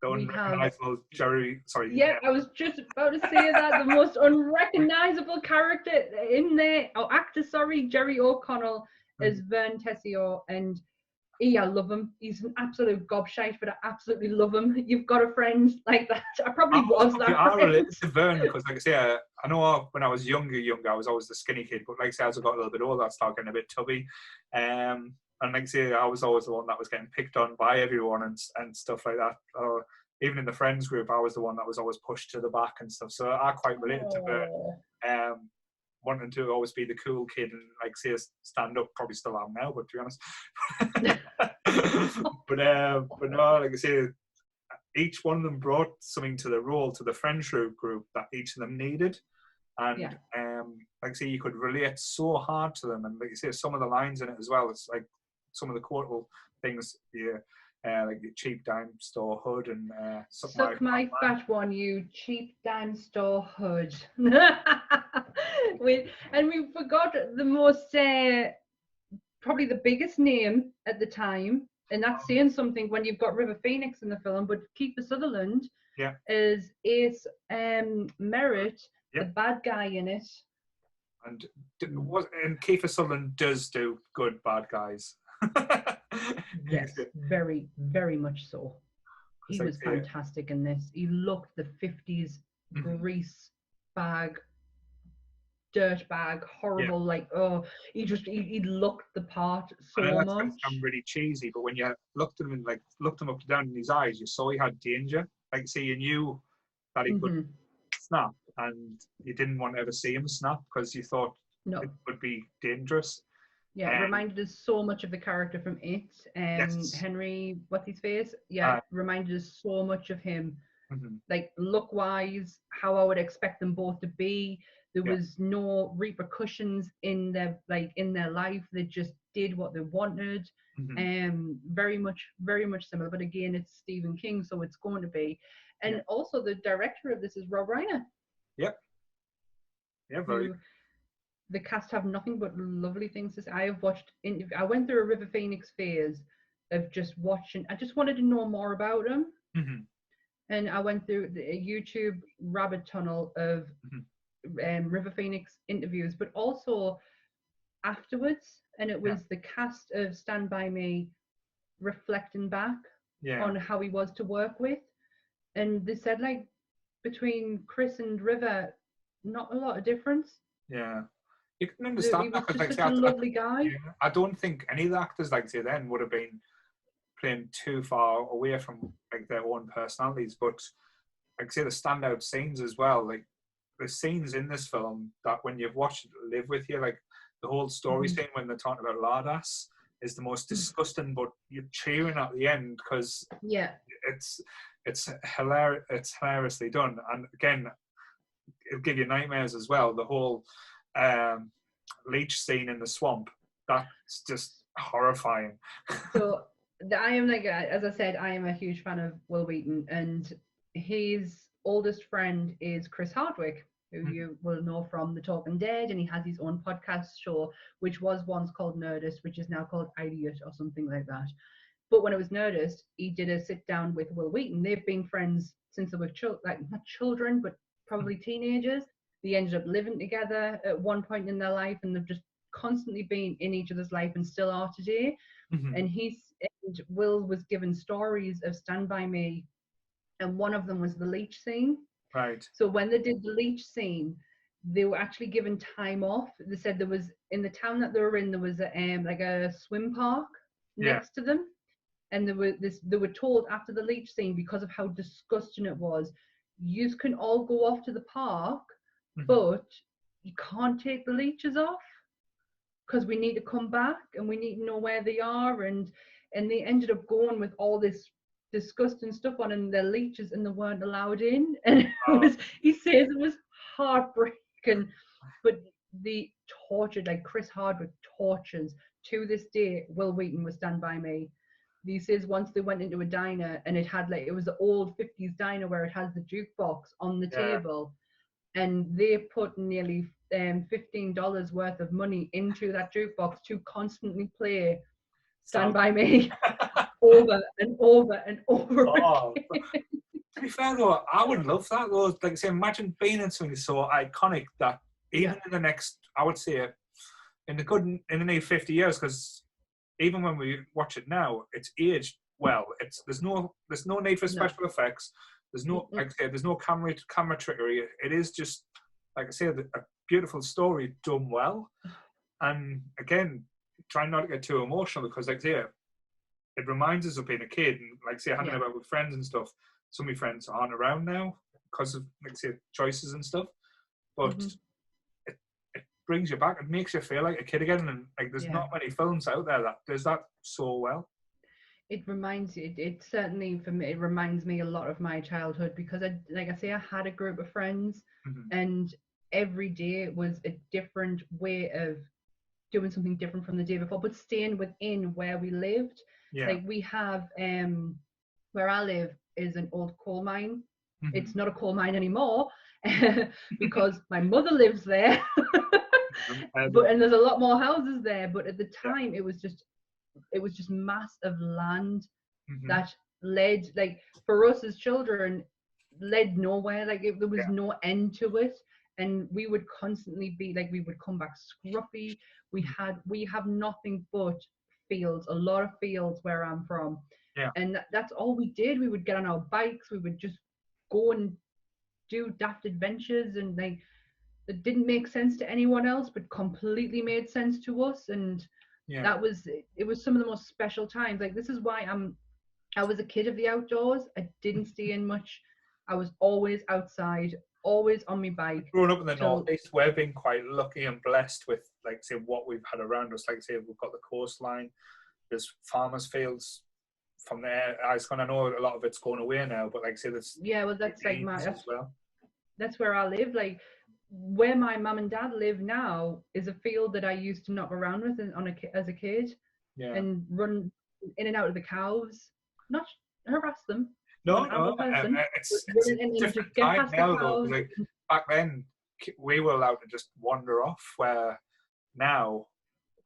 unrecognizable Jerry, sorry. Yeah, I was just about to say that, the most unrecognizable character in there, Jerry O'Connell as Vern Tessio, and I love him. He's an absolute gobshite, but I absolutely love him. You've got a friend like that. I probably was that I friend. relate to Vern because, like I say, I know when I was younger, I was always the skinny kid, but like I say, as I got a little bit older, I started getting a bit tubby. And like I say, I was always the one that was getting picked on by everyone and stuff like that. Even in the friends group, I was the one that was always pushed to the back and stuff. So I quite related to Vern. Wanting to always be the cool kid and like say stand up, probably still am now, but to be honest. but no, like I say, each one of them brought something to the role, to the friendship group that each of them needed. And like I say, you could relate so hard to them, and like you say, some of the lines in it as well, it's like some of the quotable things, like the cheap dime store hood and suck my fat one, you cheap dime store hood. We forgot the most probably the biggest name at the time, and that's saying something when you've got River Phoenix in the film, but Kiefer Sutherland is Ace Merritt, the bad guy in it. And Kiefer Sutherland does do good bad guys. Yes, very, very much so. He was fantastic in this. He looked the 50s grease bag, dirt bag, horrible. He looked the part so much. I'm really cheesy, but when you looked at him and looked him up and down in his eyes, you saw he had danger. Like, see, you knew that he could snap, and you didn't want to ever see him snap because you thought it would be dangerous. Yeah, it reminded us so much of the character from It. Henry, what's his face? Yeah, reminded us so much of him. Like, look-wise, how I would expect them both to be. There was no repercussions in their life. They just did what they wanted. Very much similar. But again, it's Stephen King, so it's going to be. And also the director of this is Rob Reiner. Yep. Yeah, very. The cast have nothing but lovely things to say. I have watched I went through a River Phoenix phase of just watching. I just wanted to know more about him. And I went through the YouTube rabbit tunnel of River Phoenix interviews, but also afterwards. And it was the cast of Stand By Me reflecting back on how he was to work with. And they said, like, between Chris and River, not a lot of difference. Yeah. You can understand he was just such a lovely guy. I don't think any of the actors, like say then, would have been playing too far away from like their own personalities. But like say the standout scenes as well, like the scenes in this film that when you've watched it live with you, like the whole story scene when they're talking about Lardass is the most disgusting, but you're cheering at the end because it's hilarious. It's hilariously done, and again, it'll give you nightmares as well. The whole leech scene in the swamp, that's just horrifying. So I am as I said, I am a huge fan of Will Wheaton, and his oldest friend is Chris Hardwick, who you will know from The Talking Dead, and he has his own podcast show, which was once called Nerdist, which is now called Idiot or something like that. But when it was Nerdist, he did a sit down with Will Wheaton. They've been friends since they were not children, but probably teenagers. They ended up living together at one point in their life, and they've just constantly been in each other's life and still are today. And Will was given stories of Stand By Me, and one of them was the leech scene. Right. So when they did the leech scene, they were actually given time off. They said there was, in the town that they were in, there was a swim park next to them, and they were told after the leech scene, because of how disgusting it was, you can all go off to the park, but you can't take the leeches off because we need to come back and we need to know where they are. And they ended up going with all this disgusting stuff on and their leeches, and they weren't allowed in. And he says it was heartbreaking. But the tortured, like Chris Hardwick tortures to this day. Will Wheaton was Stand By Me. He says once they went into a diner and it was the old 50s diner where it has the jukebox on the table, and they put nearly $15 worth of money into that jukebox to constantly play Stand By Me over and over and over again. To be fair though, I would love that though. Like say, imagine being in something so iconic that even in the next, I would say, in the next 50 years, because even when we watch it now, it's aged well. There's no need for special effects. There's no, like I said, there's no camera trickery. It is just, like I said, a beautiful story done well. And again, trying not to get too emotional, because like I say, it reminds us of being a kid and like I say, hanging about with friends and stuff. Some of my friends aren't around now because of, like I say, choices and stuff. But it brings you back. It makes you feel like a kid again. And like, there's not many films out there that does that so well. It reminds you. It certainly, for me, it reminds me a lot of my childhood, because I had a group of friends, and every day was a different way of doing something different from the day before, but staying within where we lived. Like we have, where I live is an old coal mine. It's not a coal mine anymore because my mother lives there. And there's a lot more houses there. But at the time, it was just mass of land that led, like for us as children, led nowhere. Like there was no end to it. And we would constantly be like, we would come back scruffy. We have nothing but fields, a lot of fields where I'm from. And that's all we did. We would get on our bikes. We would just go and do daft adventures, and like it didn't make sense to anyone else, but completely made sense to us. And it was some of the most special times. Like this is why I was a kid of the outdoors. I didn't stay in much. I was always outside, always on my bike. Growing up in the Northeast, we've been quite lucky and blessed with, like, say, what we've had around us. Like, say, we've got the coastline, there's farmers' fields from there. I know a lot of it's going away now, but like, say, there's that's like that's where I live. Like, where my mum and dad live now is a field that I used to knock around with as a kid, and run in and out of the cows, not harass them. No, it's a different time now though. Like back then, we were allowed to just wander off, where now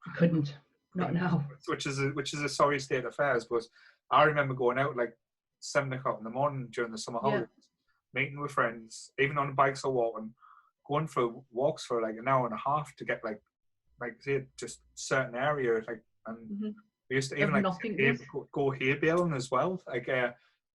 you couldn't. Not now. Which is a sorry state of affairs. But I remember going out like 7 o'clock in the morning during the summer holidays, meeting with friends, even on bikes or walking, going for walks for like an hour and a half to get like say just certain areas, like, and we used to even go hay baling as well, like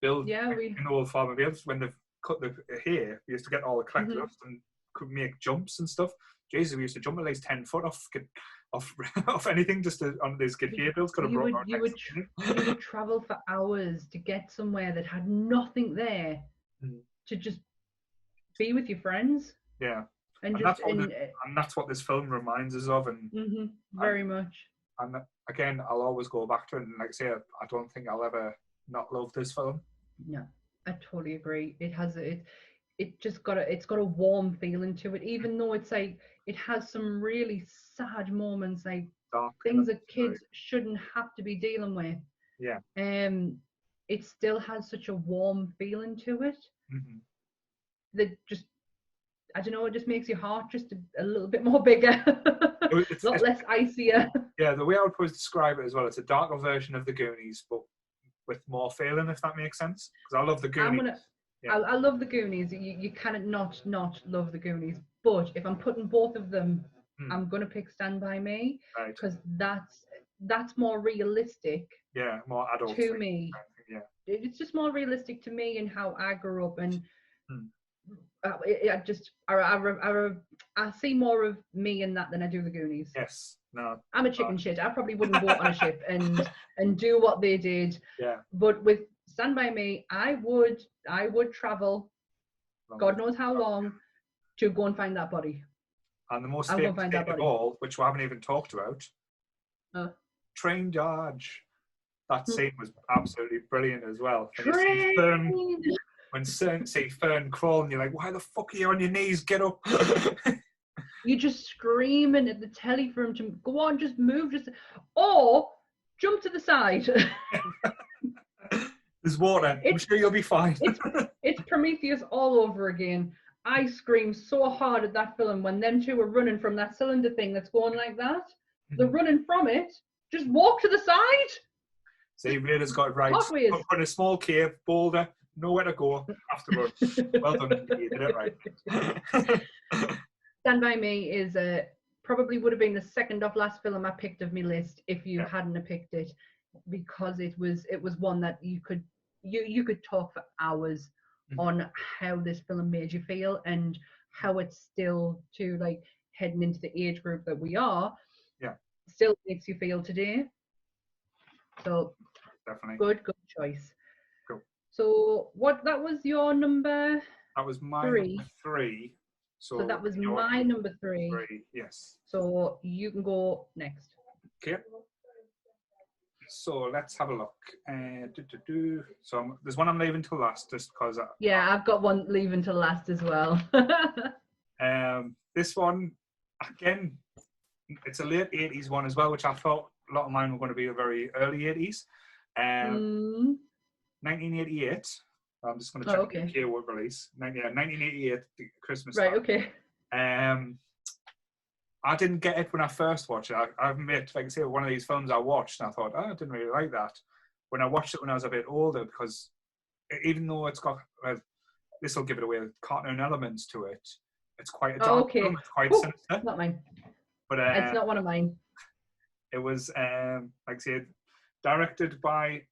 build in old farm fields. When they've cut the hay, we used to get all the collected dust and could make jumps and stuff. Jesus, we used to jump at least 10 foot off anything just on these good hay bales. You would travel for hours to get somewhere that had nothing there to just be with your friends. Yeah, and that's what this film reminds us of, and very much. And again, I'll always go back to it, and like I say, I don't think I'll ever not love this film. No, I totally agree. It's got a warm feeling to it, even though it's like it has some really sad moments, like dark things that kids shouldn't have to be dealing with. Yeah. It still has such a warm feeling to it that just, I don't know, it just makes your heart just a little bit more bigger, a lot less icier. Yeah, the way I would probably describe it as well, it's a darker version of the Goonies, but with more feeling, if that makes sense. Because I love the Goonies. I love the Goonies. You cannot not love the Goonies. But if I'm putting both of them, I'm gonna pick Stand By Me, because that's more realistic. Yeah, more adult to me. Yeah, it's just more realistic to me and how I grew up, and I see more of me in that than I do the Goonies. Yes, no, I'm a chicken shit. I probably wouldn't go on a ship and do what they did. Yeah, but with Stand By Me, I would travel, God knows how long, to go and find that body. And the most I'll go famous find scene that of body. all, which we haven't even talked about, Uh, Train Dodge. That scene was absolutely brilliant as well. And you see Train! Fern, when see Fern crawling, you're like, why the fuck are you on your knees? Get up. You're just screaming at the telly for him to go on, just move, or jump to the side. There's water. I'm sure you'll be fine. It's Prometheus all over again. I screamed so hard at that film when them two were running from that cylinder thing that's going like that. They're running from it. Just walk to the side. See, Raider's got it right. Pathways. Put in a small cave, boulder, nowhere to go, have to run. Well done, you did it right. Stand By Me is probably would have been the second off last film I picked of my list if you hadn't have picked it, because it was one that you could talk for hours on how this film made you feel and how it's still, to like heading into the age group that we are, still makes you feel today. So definitely good choice. Cool. So that was your number? That was my three. number 3. So that was my number 3. Yes. So you can go next. Okay. So let's have a look. So there's one I'm leaving till last, just because. I've got one leaving till last as well. This one, again, it's a late 80s one as well, which I thought a lot of mine were going to be a very early 80s. 1988. I'm just going to check the UK word release. 1988, the Christmas. Right. Okay. I didn't get it when I first watched it. I admit, like I say, one of these films I watched, and I thought, I didn't really like that. When I watched it when I was a bit older, because even though it's got, this will give it away, cartoon elements to it, it's quite a dark film. It's quite sinister. Not mine. But it's not one of mine. It was, like I said, directed by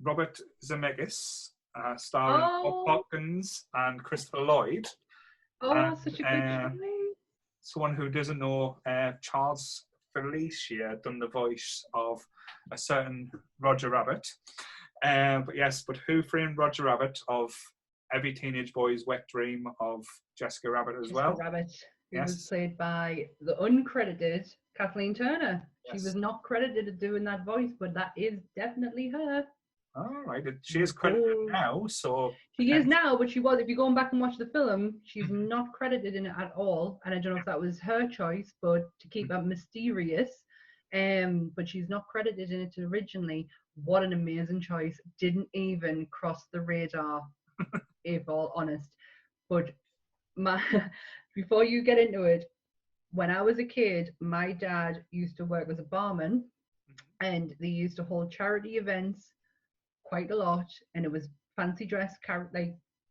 Robert Zemeckis, starring Bob Hopkins and Christopher Lloyd. Such a good choice. Someone who doesn't know, Charles Felicia done the voice of a certain Roger Rabbit. But Who Framed Roger Rabbit, of every teenage boy's wet dream of Jessica Rabbit as well. Jessica Rabbit, who was played by the uncredited Kathleen Turner. She was not credited as doing that voice, but that is definitely her. All right, she is credited now, so... She is now, but she was, if you're going back and watch the film, she's not credited in it at all, and I don't know if that was her choice, but to keep that mysterious, but she's not credited in it originally. What an amazing choice. Didn't even cross the radar, if all honest. But before you get into it, when I was a kid, my dad used to work as a barman, and they used to hold charity events quite a lot, and it was fancy dress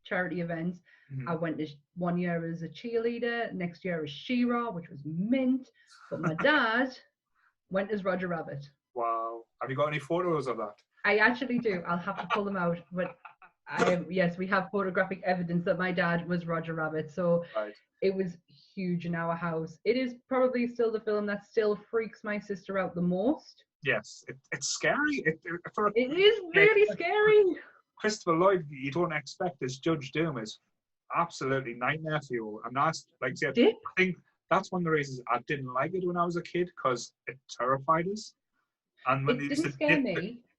charity events. I went to one year as a cheerleader, next year as She-Ra, which was mint, but my dad went as Roger Rabbit. Wow. Have you got any photos of that? I actually do. I'll have to pull them out, but yes, we have photographic evidence that my dad was Roger Rabbit, so it was huge in our house. It is probably still the film that still freaks my sister out the most. Yes, it's scary. It is really scary. Christopher Lloyd, you don't expect as Judge Doom, is absolutely nightmare for you. And that's, like I said, I think that's one of the reasons I didn't like it when I was a kid, because it terrified us. And when they used to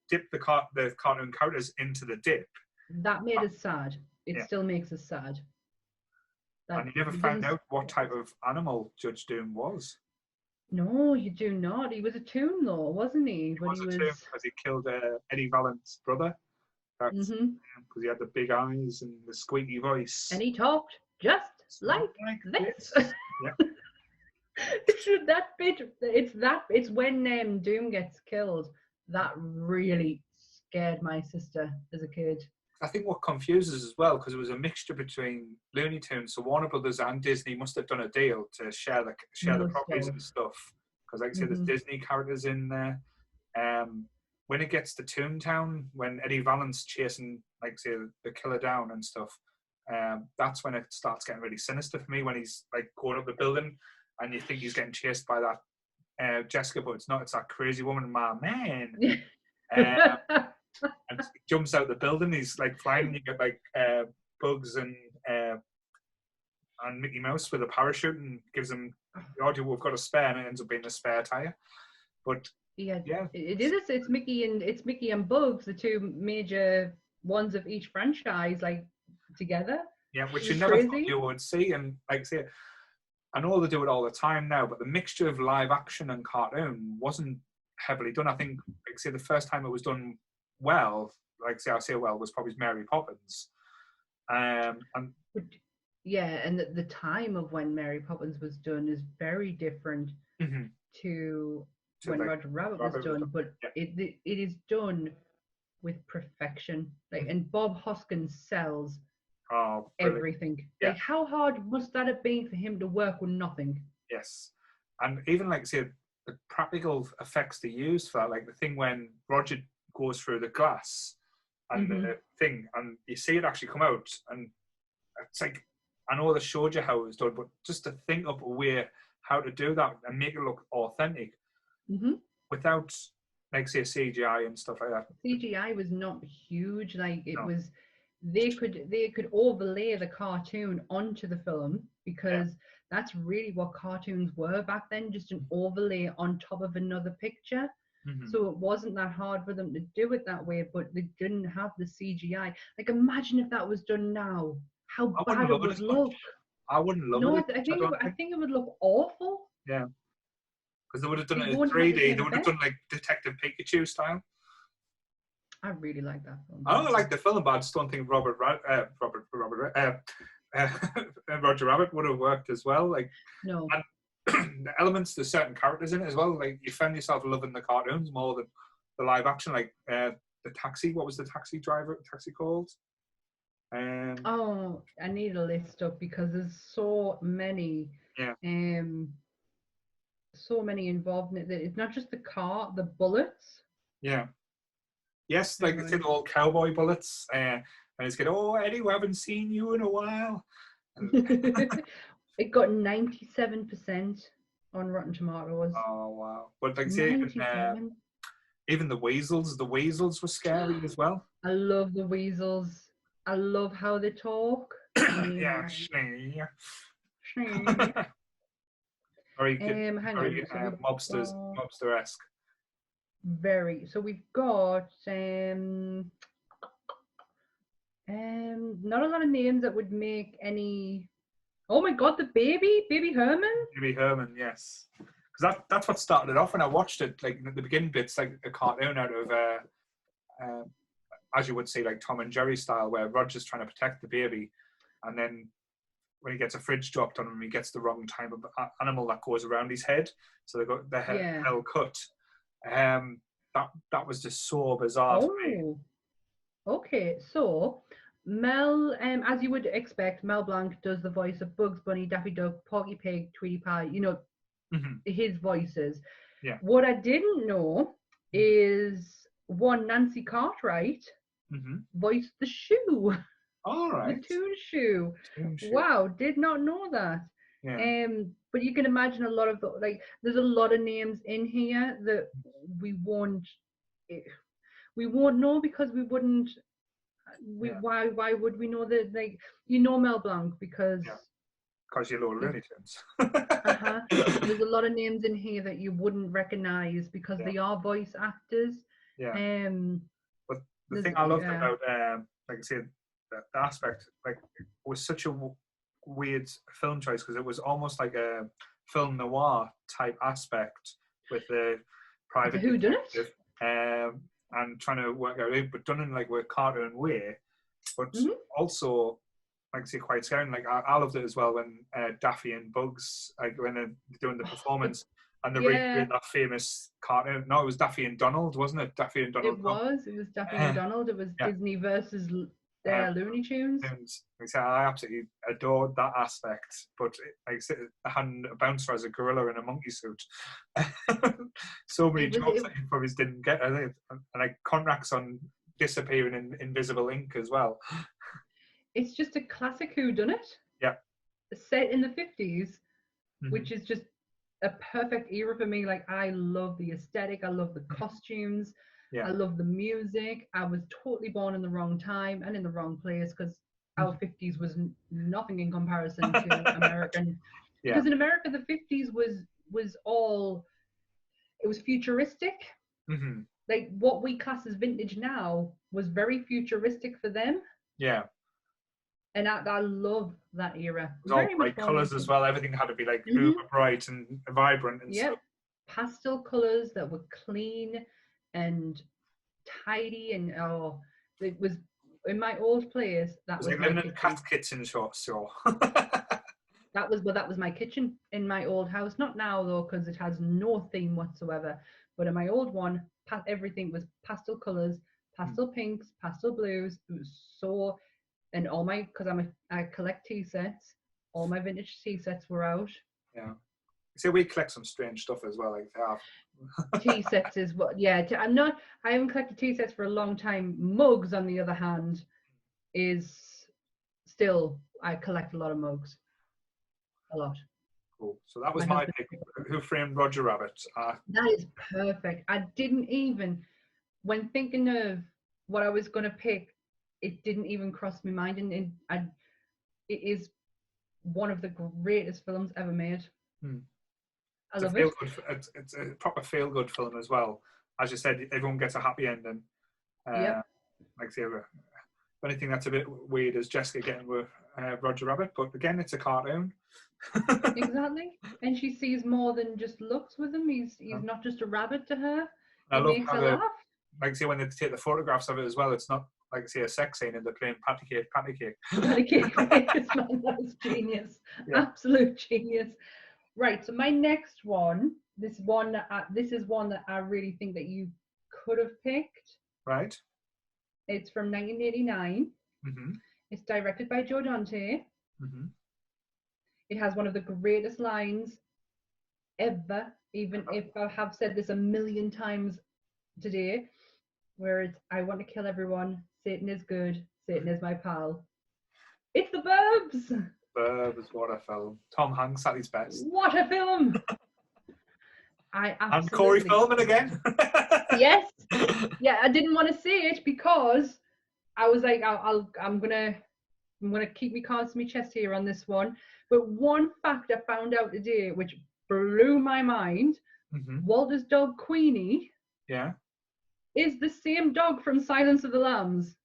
dip the cartoon characters into the dip, that made us sad. It still makes us sad. And you never found out what type of animal Judge Doom was. No, you do not. He was a toon, though, wasn't he? He was a toon because he killed Eddie Valiant's brother. Because he had the big eyes and the squeaky voice. And he talked just like this. That bit, it's when Doom gets killed. That really scared my sister as a kid. I think what confuses as well, because it was a mixture between Looney Tunes, so Warner Brothers and Disney must have done a deal to share the properties and stuff. Because like I said, there's Disney characters in there. When it gets to Toontown, when Eddie Valiant's chasing, like say, the killer down and stuff, that's when it starts getting really sinister for me. When he's like going up the building, and you think he's getting chased by that Jessica, but it's not. It's that crazy woman, my man. And he jumps out the building. He's like flying. And you get like bugs and and Mickey Mouse with a parachute and gives them the audio, we've got a spare, and it ends up being a spare tire. But Yeah, yeah, it is. It's Mickey and Bugs, the two major ones of each franchise, like together. yeah, which you It's never thought crazy. you would see. And like I say, I know they do it all the time now, but the mixture of live action and cartoon wasn't heavily done. I think, like I say, the first time it was done well, like I say well, was probably Mary Poppins. And But, yeah, and the time of when Mary Poppins was done is very different to when like, Roger Rabbit was done, but yeah. it is done with perfection. Like, and Bob Hoskins sells everything. Yeah. Like, how hard must that have been for him to work with nothing? Yes, and even like say the practical effects they used for that, like the thing when Roger goes through the glass and the thing, and you see it actually come out, and it's like, I know they showed you how it was done, but just to think up a way how to do that and make it look authentic without, like, say, CGI and stuff like that. CGI was not huge. Like, it was, they could overlay the cartoon onto the film, because that's really what cartoons were back then, just an overlay on top of another picture. So it wasn't that hard for them to do it that way, but they didn't have the CGI. Like, imagine if that was done now, how bad it would look. I wouldn't love it. I think it would look awful. Yeah. Because they would have done it in won't have 3D. the They same would have done like Detective Pikachu style. I really like that film. I don't like the film, but I just don't think Roger Rabbit would have worked as well. Like, no. And the elements, there's certain characters in it as well. Like, you found yourself loving the cartoons more than the live action. Like the taxi. What was the taxi called? Oh, I need a list up because there's so many. Yeah. So many involved in it. It's not just the car, the bullets. Yeah. Yes, like it's in all cowboy bullets, and it's good. Oh, Eddie, we haven't seen you in a while. It got 97% on Rotten Tomatoes. Oh wow! But like say, even the weasels were scary as well. I love the weasels. I love how they talk. Yeah. Very good. Very mobster-esque. Very. So we've got not a lot of names that would make any. Oh my God, the baby Herman. Baby Herman, yes. Because that's what started it off when I watched it. Like the beginning bits, like a cartoon out of, as you would say, like Tom and Jerry style, where Roger's trying to protect the baby, and then when he gets a fridge dropped on him, he gets the wrong type of animal that goes around his head, so they got their head cut. That was just so bizarre for me. Okay, so Mel, as you would expect, Mel Blanc does the voice of Bugs Bunny, Daffy Duck, Porky Pig, Tweety Pie, you know, his voices. Yeah. What I didn't know is Nancy Cartwright voiced the shoe. All right. The Toon Shoe. Wow, did not know that. Yeah. But you can imagine a lot of there's a lot of names in here that we won't know because we wouldn't. Why would we know that? Like, you know Mel Blanc because you know Looney Tunes. There's a lot of names in here that you wouldn't recognize because they are voice actors. Yeah. But the thing I loved about, like I said, the aspect, like, it was such a weird film choice because it was almost like a film noir type aspect with the private detective, and trying to work out, but done in like a cartoon way, but also, like I say, quite scary. Like I loved it as well when Daffy and Bugs, like when they're doing the performance and they're recreating that famous cartoon. No, it was Daffy and Donald, wasn't it? Daffy and Donald. It was Daffy and Donald. It was Disney versus Looney Tunes. Like I said, I absolutely adored that aspect, but like I said, I hadn't a bouncer as a gorilla in a monkey suit. So many jokes that he probably didn't get, I think, and like contracts on disappearing in invisible ink as well. It's just a classic whodunit. Yeah. Set in the 50s, which is just a perfect era for me. Like, I love the aesthetic, I love the costumes. I love the music. I was totally born in the wrong time and in the wrong place because our 50s was nothing in comparison to American. Yeah. Because in America, the 50s was all, it was futuristic. Mm-hmm. Like what we class as vintage now was very futuristic for them. Yeah. And I love that era. It was all Very much bright colours as well. Everything had to be like uber bright and vibrant and stuff. Pastel colours that were clean and tidy, and it was in my old place. That was like my living kitchen. in a cat kitchen short store. That was my kitchen in my old house. Not now though, because it has no theme whatsoever. But in my old one, everything was pastel colours, pastel pinks, pastel blues. It was so, and all my, because I collect tea sets. All my vintage tea sets were out. Yeah. So we collect some strange stuff as well, like tea sets is what. Yeah, I haven't collected tea sets for a long time. Mugs, on the other hand, is still, I collect a lot of mugs. A lot. Cool. So that was my pick. Who Framed Roger Rabbit? That is perfect. I didn't even, when thinking of what I was going to pick, it didn't even cross my mind. And it is one of the greatest films ever made. I love it. It's a proper feel-good film as well. As you said, everyone gets a happy ending. Yep. Like say, anything that's a bit weird is Jessica getting with Roger Rabbit, but again, it's a cartoon. Exactly. And she sees more than just looks with him. He's not just a rabbit to her. I love makes how her laugh. Like say when they take the photographs of it as well, it's not like say a sex scene and they're playing patty cake. Patty cake. That is genius. Yeah. Absolute genius. Right. So my next one, this is one that I really think that you could have picked. Right. It's from 1989. Mm-hmm. It's directed by Joe Dante. Mm-hmm. It has one of the greatest lines ever, even if I have said this a million times today, where it's, I want to kill everyone. Satan is good. Satan is my pal. It's The Burbs. Burbs, what a film. Tom Hanks at his best. What a film. And Corey Feldman again. Yes. Yeah, I didn't want to say it because I was like, I'm gonna keep my cards to my chest here on this one. But one fact I found out today, which blew my mind, Walter's dog Queenie, is the same dog from Silence of the Lambs.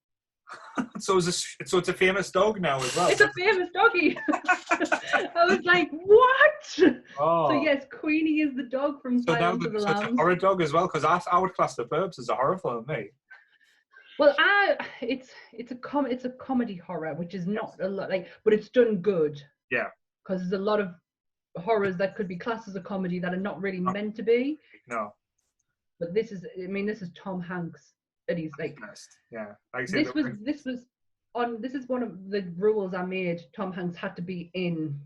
So it's a famous dog now as well. It's a famous doggy. I was like, what? Oh. So yes, Queenie is the dog from Silence of the Lambs. It's a horror dog as well, because I would class The Burbs as a horror film, me. Well, it's a comedy horror, which is not a lot but it's done good. Yeah. Because there's a lot of horrors that could be classed as a comedy that are not really meant to be. No. But this is Tom Hanks, and he's like, yeah. This is one of the rules I made. Tom Hanks had to be in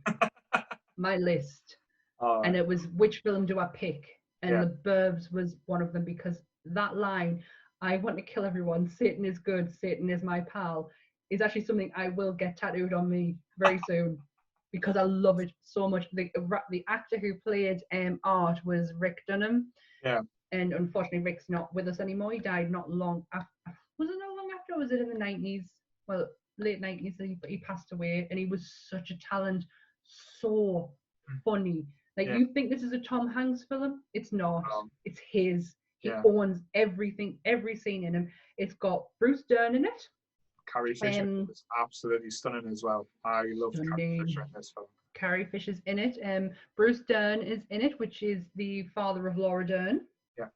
my list, and it was which film do I pick? And The Burbs was one of them, because that line, I want to kill everyone, Satan is good, Satan is my pal, is actually something I will get tattooed on me very soon, because I love it so much. The actor who played Art was Rick Dunham. Yeah. And unfortunately, Rick's not with us anymore. He died not long after. Was it not long after? Or was it in the 90s? Well, late 90s. He passed away, and he was such a talent. So funny. You think this is a Tom Hanks film? It's not. It's his. He owns everything, every scene in him. It's got Bruce Dern in it. Carrie Fisher is absolutely stunning as well. I love Carrie Fisher in this film. Carrie Fisher's in it. Bruce Dern is in it, which is the father of Laura Dern. Yeah.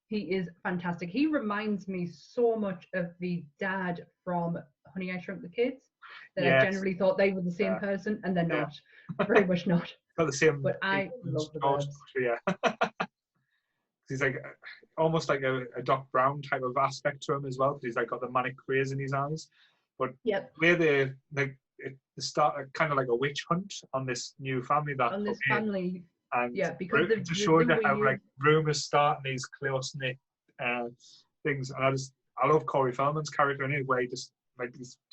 He is fantastic. He reminds me so much of the dad from Honey, I Shrunk the Kids. That I generally thought they were the same person, and they're not. Very much not. Got the same. But I love The Burbs. Yeah. He's like almost like a Doc Brown type of aspect to him as well, because he's like got the manic craze in his eyes. But where they start kind of like a witch hunt on this new family family, and because to show you how like rumors start in these close knit things. And I love Corey Feldman's character in it, where he just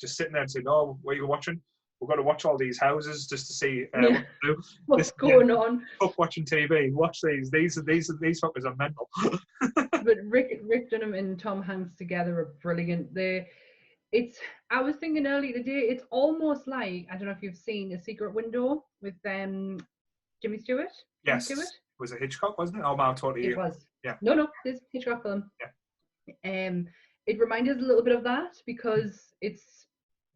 sitting there and saying, "Oh, what are you watching? We've got to watch all these houses just to see what to do. What's going on. Fuck watching TV. Watch these. These fuckers are mental." But Rick Dunham and Tom Hanks together are brilliant. I was thinking earlier today, it's almost like, I don't know if you've seen A Secret Window with Jimmy Stewart. Jimmy Yes. Stewart? Was it Hitchcock, wasn't it? Oh, man, totally. It was. Yeah. No, this Hitchcock film. Yeah. It reminded us a little bit of that because it's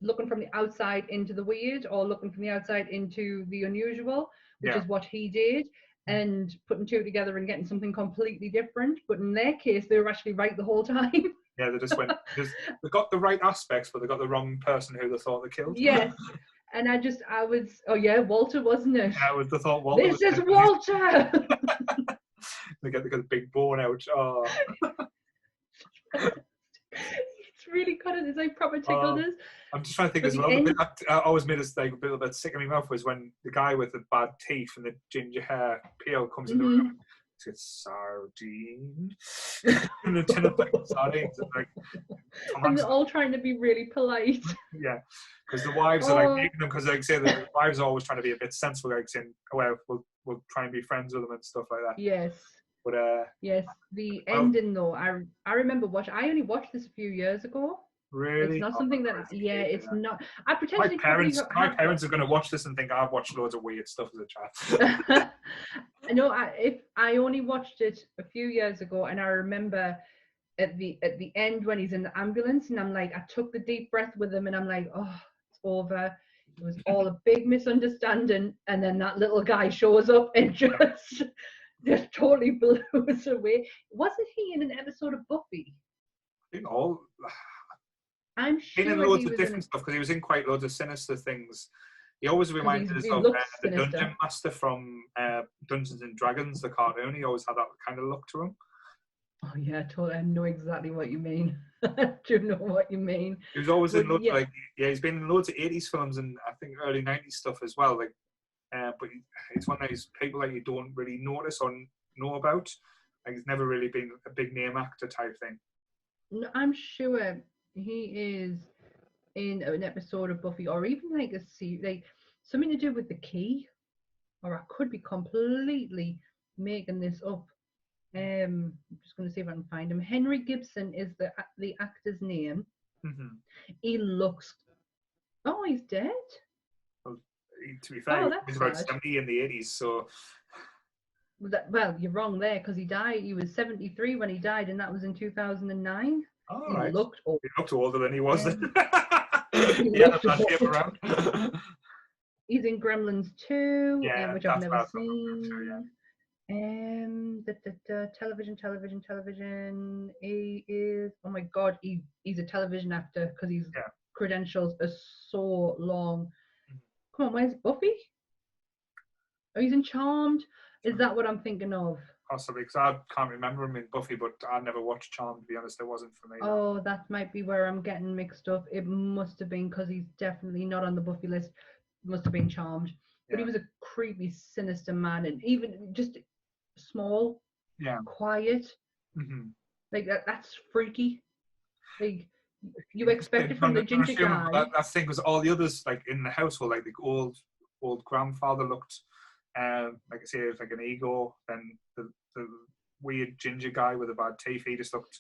looking from the outside into the weird, or looking from the outside into the unusual, which is what he did, and putting two together and getting something completely different. But in their case, they were actually right the whole time. Yeah, they just went. They got the right aspects, but they got the wrong person who they thought they killed. Yes. And I was, oh yeah, Walter, wasn't it? Yeah, they thought Walter. This is Walter. They got the big bone out. Oh. It's really good. It's like proper tickled us. I'm just trying to think as well. The bit that always made us like a bit sick in my mouth was when the guy with the bad teeth and the ginger hair, Pio, comes in the room. It's sardine. And the tin of like sardines. And, like, and they're all trying to be really polite. Yeah, because the wives are like making them, because like say the wives are always trying to be a bit sensible, like saying, "Oh, well, we'll try and be friends with them and stuff like that." Yes. But yes, the ending though, I remember I only watched this a few years ago. Really? It's not something that it's not. I My parents are going to watch this and think I've watched loads of weird stuff as a child. No, I only watched it a few years ago, and I remember at the end when he's in the ambulance, and I'm like, I took the deep breath with him, and I'm like, oh, it's over. It was all a big misunderstanding, and then that little guy shows up and just totally blew us away. Wasn't he in an episode of Buffy? I think all. I'm sure he was in loads of different stuff, because he was in quite loads of sinister things. He always reminded us of the Dungeon Master from Dungeons and Dragons, the cartoon. He always had that kind of look to him. Oh yeah, totally. I know exactly what you mean. I do know what you mean. He was always in loads he's been in loads of 80s films and I think early 90s stuff as well. Like, but it's one of those people that you don't really notice or know about. Like, he's never really been a big name actor type thing. No, I'm sure he is in an episode of Buffy, or even like a series, like something to do with the key. Or I could be completely making this up. I'm just going to see if I can find him. Henry Gibson is the actor's name. Mm-hmm. He looks. Oh, he's dead. Well, to be fair, he was about 70 in the 80s, so. Well, you're wrong there, because he died. He was 73 when he died, and that was in 2009. Oh, he right. looked old. He looked older than he was. He had a bad tape around. He's in Gremlins 2, which I've never seen. Television. He is, oh my God, he's a television actor, because his credentials are so long. Come on, where's Buffy? Oh, he's in Charmed. Is that what I'm thinking of? Possibly, because I can't remember him in Buffy, but I never watched Charmed, to be honest. It wasn't for me. Oh, that might be where I'm getting mixed up. It must have been, because he's definitely not on the Buffy list. Must have been Charmed. But he was a creepy, sinister man, and even just small, quiet. Mm-hmm. Like that's freaky. Like you expect it from the ginger guy. That thing was all the others, like in the household, like the old grandfather looked, like I say, it was like an ego. Then the weird ginger guy with the bad teeth, he just looked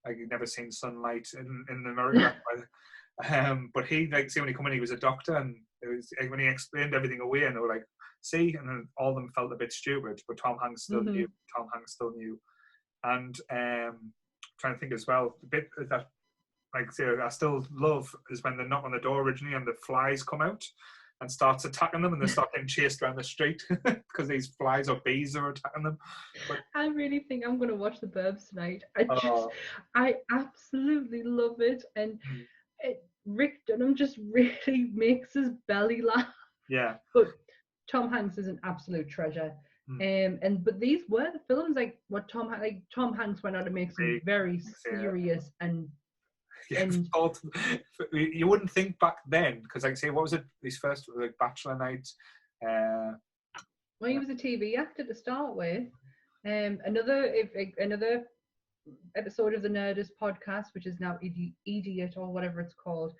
like he'd never seen sunlight in America. But he, like, see, when he come in, he was a doctor, and it was when he explained everything away, and they were like, see, and then all of them felt a bit stupid, but Tom Hanks still knew. Tom Hanks still knew. And trying to think as well, the bit that, like, say, I still love is when they knock on the door originally and the flies come out and starts attacking them, and they start getting chased around the street because these flies or bees are attacking them. But I really think I'm going to watch The Burbs tonight. I absolutely love it, and Rick Dunham just really makes his belly laugh. Yeah. But Tom Hanks is an absolute treasure. But these were the films like what Tom Hanks went out to make some very serious and you wouldn't think back then, because like say, what was it? His first like Bachelor Night. Well, he was a TV actor to start with. Another episode of the Nerdist podcast, which is now Idiot or whatever it's called.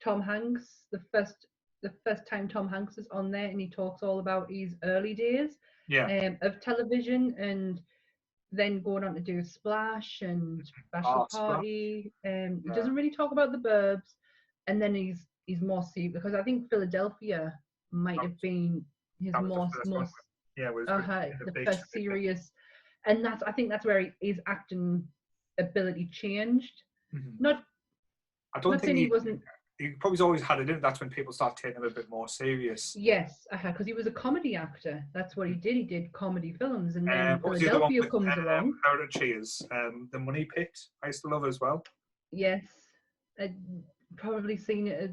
Tom Hanks, the first time Tom Hanks is on there, and he talks all about his early days of television, and then going on to do Splash and Bachelor Party. He doesn't really talk about The Burbs, and then he's more serious, because I think Philadelphia might have been his That was the more first one. Yeah, it was the first serious, and I think that's where his acting ability changed. Not I don't not think saying he wasn't. he probably always had it in. That's when people start taking him a bit more serious. Yes, because he was a comedy actor. That's what he did. He did comedy films, and then What was the other one Philadelphia with, comes along. Howard Cheers, The Money Pit, I used to love as well. Yes, I'd probably seen it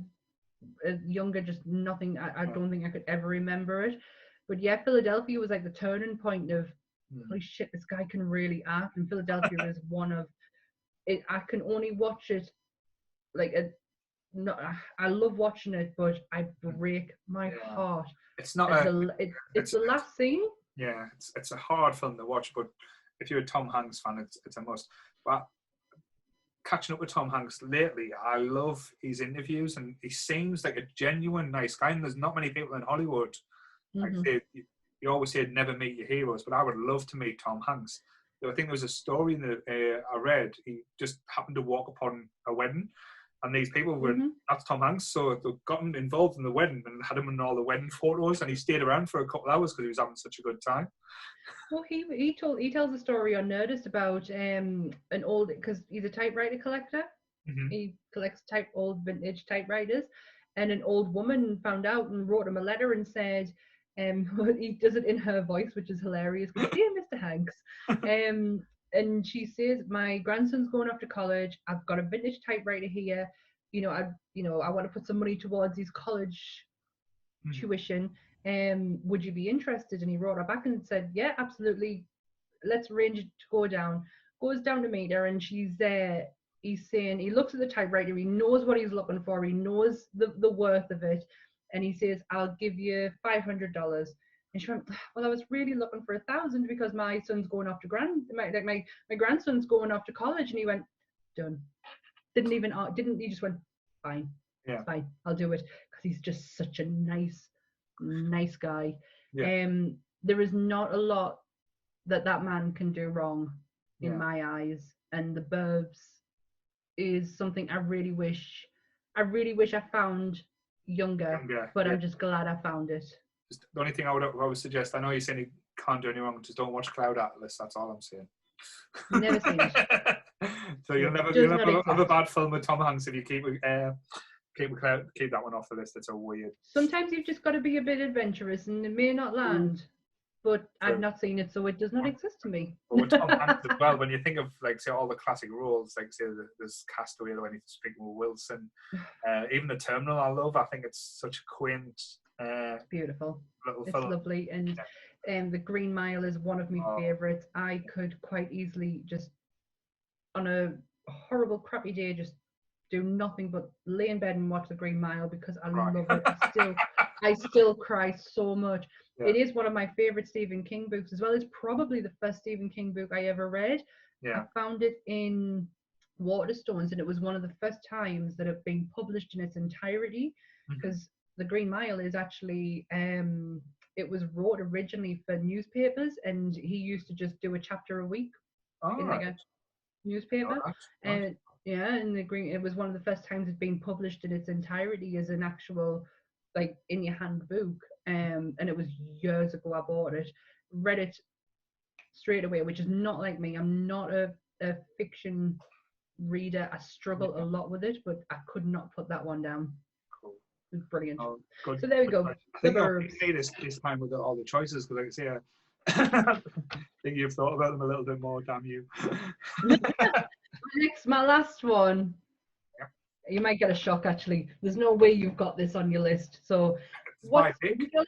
as younger, just nothing. I don't think I could ever remember it. But yeah, Philadelphia was like the turning point of, holy shit, this guy can really act. And Philadelphia is one of it. I can only watch it like no, I love watching it, but I break my heart. It's not it's the last scene. Yeah, it's a hard film to watch, but if you're a Tom Hanks fan, it's a must. But catching up with Tom Hanks lately, I love his interviews, and he seems like a genuine nice guy. And there's not many people in Hollywood. Like you always say, never meet your heroes, but I would love to meet Tom Hanks. I think there was a story that I read. He just happened to walk upon a wedding, and these people were, that's Tom Hanks, so they got him involved in the wedding and had him in all the wedding photos, and he stayed around for a couple of hours because he was having such a good time. Well, he tells a story on Nerdist about an old, because he's a typewriter collector. He collects old vintage typewriters, and an old woman found out and wrote him a letter and said, he does it in her voice, which is hilarious. Dear Mr. Hanks, and she says, my grandson's going off to college. I've got a vintage typewriter here. I want to put some money towards his college tuition. Would you be interested? And he wrote her back and said, yeah, absolutely. Let's arrange it to go down. Goes down to meet her, and she's there. He's saying, he looks at the typewriter. He knows what he's looking for. He knows the worth of it. And he says, I'll give you $500. And she went, well, I was really looking for $1,000 because my son's going off to my grandson's going off to college. And he went, done. He just went, fine. Yeah. It's fine. I'll do it. Because he's just such a nice guy. Yeah. There is not a lot that man can do wrong in my eyes. And The Burbs is something I really wish I found younger, but I'm just glad I found it. Just the only thing I would suggest, I know you're saying you can't do any wrong, just don't watch Cloud Atlas. That's all I'm saying. Never seen it. So you'll never have a bad film with Tom Hanks if you keep that one off the list. It's so weird. Sometimes you've just got to be a bit adventurous, and it may not land. But I've not seen it, so it does not exist to me. But with Tom Hanks as well, when you think of, like, say, all the classic roles, like, say, there's Castaway, when he's speaking with Wilson, even The Terminal, I love. I think it's such a quaint, it's beautiful. Little it's film. Lovely, and The Green Mile is one of my favourites. I could quite easily just, on a horrible, crappy day, just do nothing but lay in bed and watch The Green Mile because I love it. I still cry so much. Yeah. It is one of my favorite Stephen King books as well. It's probably the first Stephen King book I ever read. Yeah. I found it in Waterstones, and it was one of the first times that it been published in its entirety, because The Green Mile is actually it was wrote originally for newspapers, and he used to just do a chapter a week in like a newspaper. And and it was one of the first times it's been published in its entirety as an actual, like, in your hand book. And it was years ago I bought it, read it straight away, which is not like me. I'm not a fiction reader. I struggle a lot with it, but I could not put that one down. Cool. It was brilliant. Oh, good. So there we go. I think I'll say this time with all the choices, because, like I say, I think you've thought about them a little bit more, damn you. My last one. Yeah. You might get a shock, actually. There's no way you've got this on your list. So what's your last one?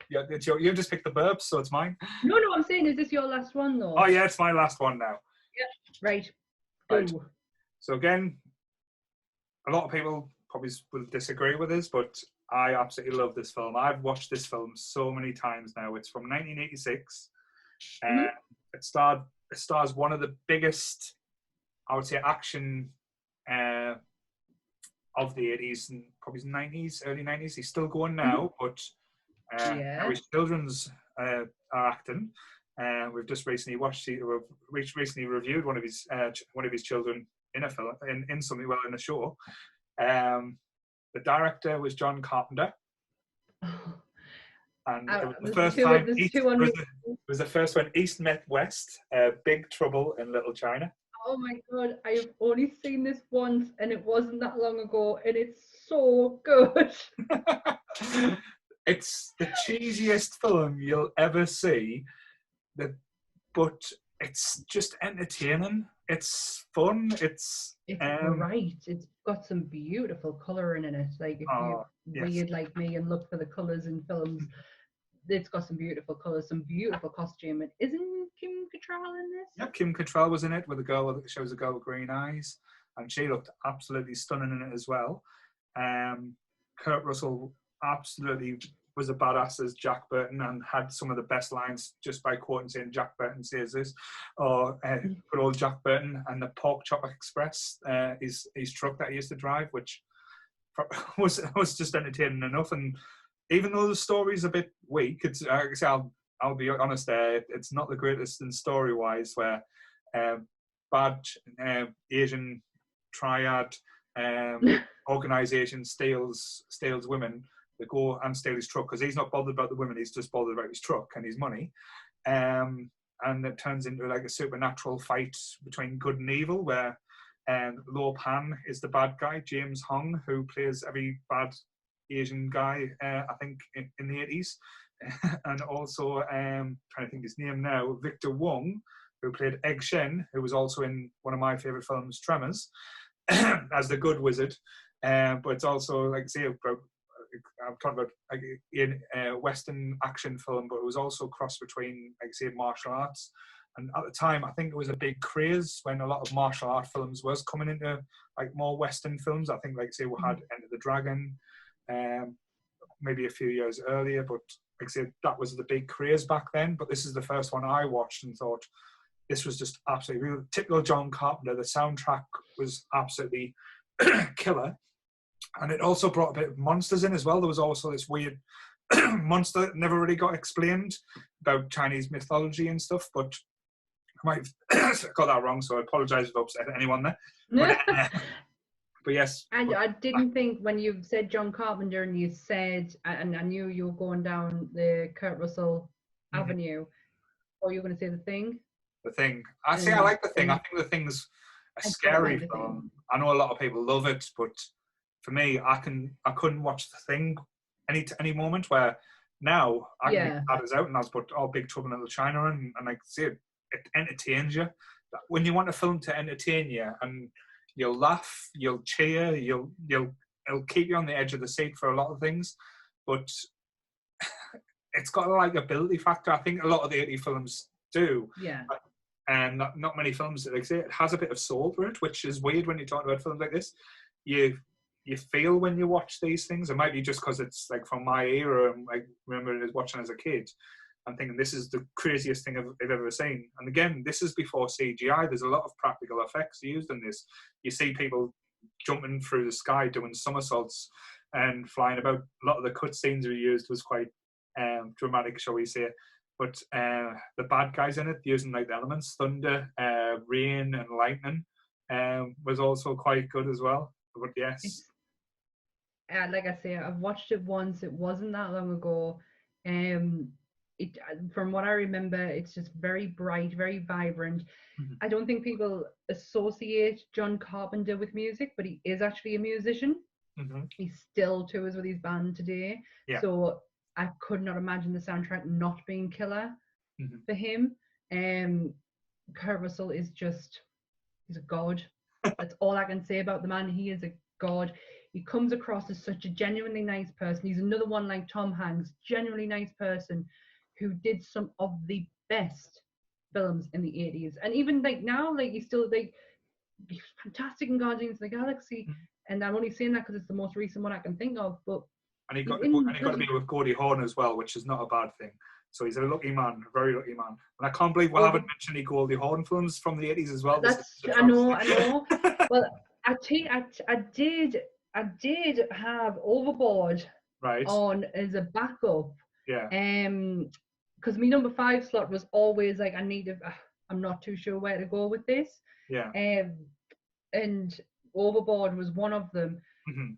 Yeah, you just picked The Burbs, so it's mine. No, I'm saying, is this your last one, though? Oh, yeah, it's my last one now. Yeah, right. So again, a lot of people probably will disagree with this, but I absolutely love this film. I've watched this film so many times now. It's from 1986. It stars one of the biggest, I would say, action of the 80s and probably 90s, early 90s. He's still going now, but now his children's are acting. We've just recently reviewed one of his children in a film, in something, well, in a show. The director was John Carpenter. And it was the first two, time there's East, two on it was the first when East met West. Big Trouble in Little China. Oh my god, I've only seen this once and it wasn't that long ago and it's so good. It's the cheesiest film you'll ever see, but it's just entertaining. It's fun. It's bright. It's got some beautiful colouring in it. Like if you read like me and look for the colours in films, it's got some beautiful colours, some beautiful costume. And isn't Kim Cattrall in this? Yeah, Kim Cattrall was in it with a girl that shows a girl with green eyes, and she looked absolutely stunning in it as well. Kurt Russell absolutely was a badass as Jack Burton and had some of the best lines just by quoting saying Jack Burton says this, or good old Jack Burton and the Pork Chop Express, his truck that he used to drive, which was just entertaining enough. And even though the story's a bit weak, it's I'll be honest there, it's not the greatest in story-wise, where bad Asian triad organisation steals women. They go and steal his truck because he's not bothered about the women, he's just bothered about his truck and his money. And it turns into like a supernatural fight between good and evil, where Lo Pan is the bad guy, James Hong, who plays every bad Asian guy, I think, in the 80s. And also, trying to think his name now, Victor Wong, who played Egg Shen, who was also in one of my favourite films, Tremors, as the good wizard. But it's also, like, say, I'm talking about like in a Western action film, but it was also a cross between, like, say, martial arts. And at the time, I think it was a big craze when a lot of martial art films was coming into like more Western films. I think, like, say, we had Enter the Dragon, maybe a few years earlier, but like I said, that was the big craze back then. But this is the first one I watched and thought this was just absolutely real. Typical John Carpenter. The soundtrack was absolutely killer. And it also brought a bit of monsters in as well. There was also this weird monster that never really got explained about Chinese mythology and stuff, but I might have got that wrong, so I apologise if I upset anyone there. But yes. And I didn't think when you said John Carpenter and you said, and I knew you were going down the Kurt Russell avenue, or you were going to say The Thing? The Thing. I like The Thing. I think The Thing's a scary film. I know a lot of people love it, but for me, I couldn't watch The Thing any moment, where now I can add us out and I'll put All Big Trouble in Little China and like say it entertains you. When you want a film to entertain you and you'll laugh, you'll cheer, it'll keep you on the edge of the seat for a lot of things, but it's got a likability factor. I think a lot of the 80 films do. Yeah. And not many films, like I say, it has a bit of soul to it, which is weird when you talk about films like this. You feel when you watch these things. It might be just because it's like from my era and I remember it watching as a kid. I'm thinking this is the craziest thing I've ever seen. And again, this is before CGI. There's a lot of practical effects used in this. You see people jumping through the sky, doing somersaults and flying about. A lot of the cut scenes we used was quite dramatic, shall we say. But the bad guys in it, using like the elements, thunder, rain and lightning, was also quite good as well. But yes. Like I say, I've watched it once. It wasn't that long ago. From what I remember, it's just very bright, very vibrant. I don't think people associate John Carpenter with music, but he is actually a musician. He still tours with his band today. Yeah. So I could not imagine the soundtrack not being killer for him. Kurt Russell is he's a god. That's all I can say about the man. He is a god. He comes across as such a genuinely nice person. He's another one like Tom Hanks, genuinely nice person who did some of the best films in the 80s. And even like now, like he's still like he's fantastic in Guardians of the Galaxy. And I'm only saying that because it's the most recent one I can think of. But he got to be with Goldie Hawn as well, which is not a bad thing. So he's a lucky man, a very lucky man. And I can't believe we haven't mentioned any Goldie Hawn films from the 80s as well. I know. Well, I did have Overboard on as a backup. Yeah. Because my number 5 slot was always like, I'm not too sure where to go with this. Yeah. And Overboard was one of them.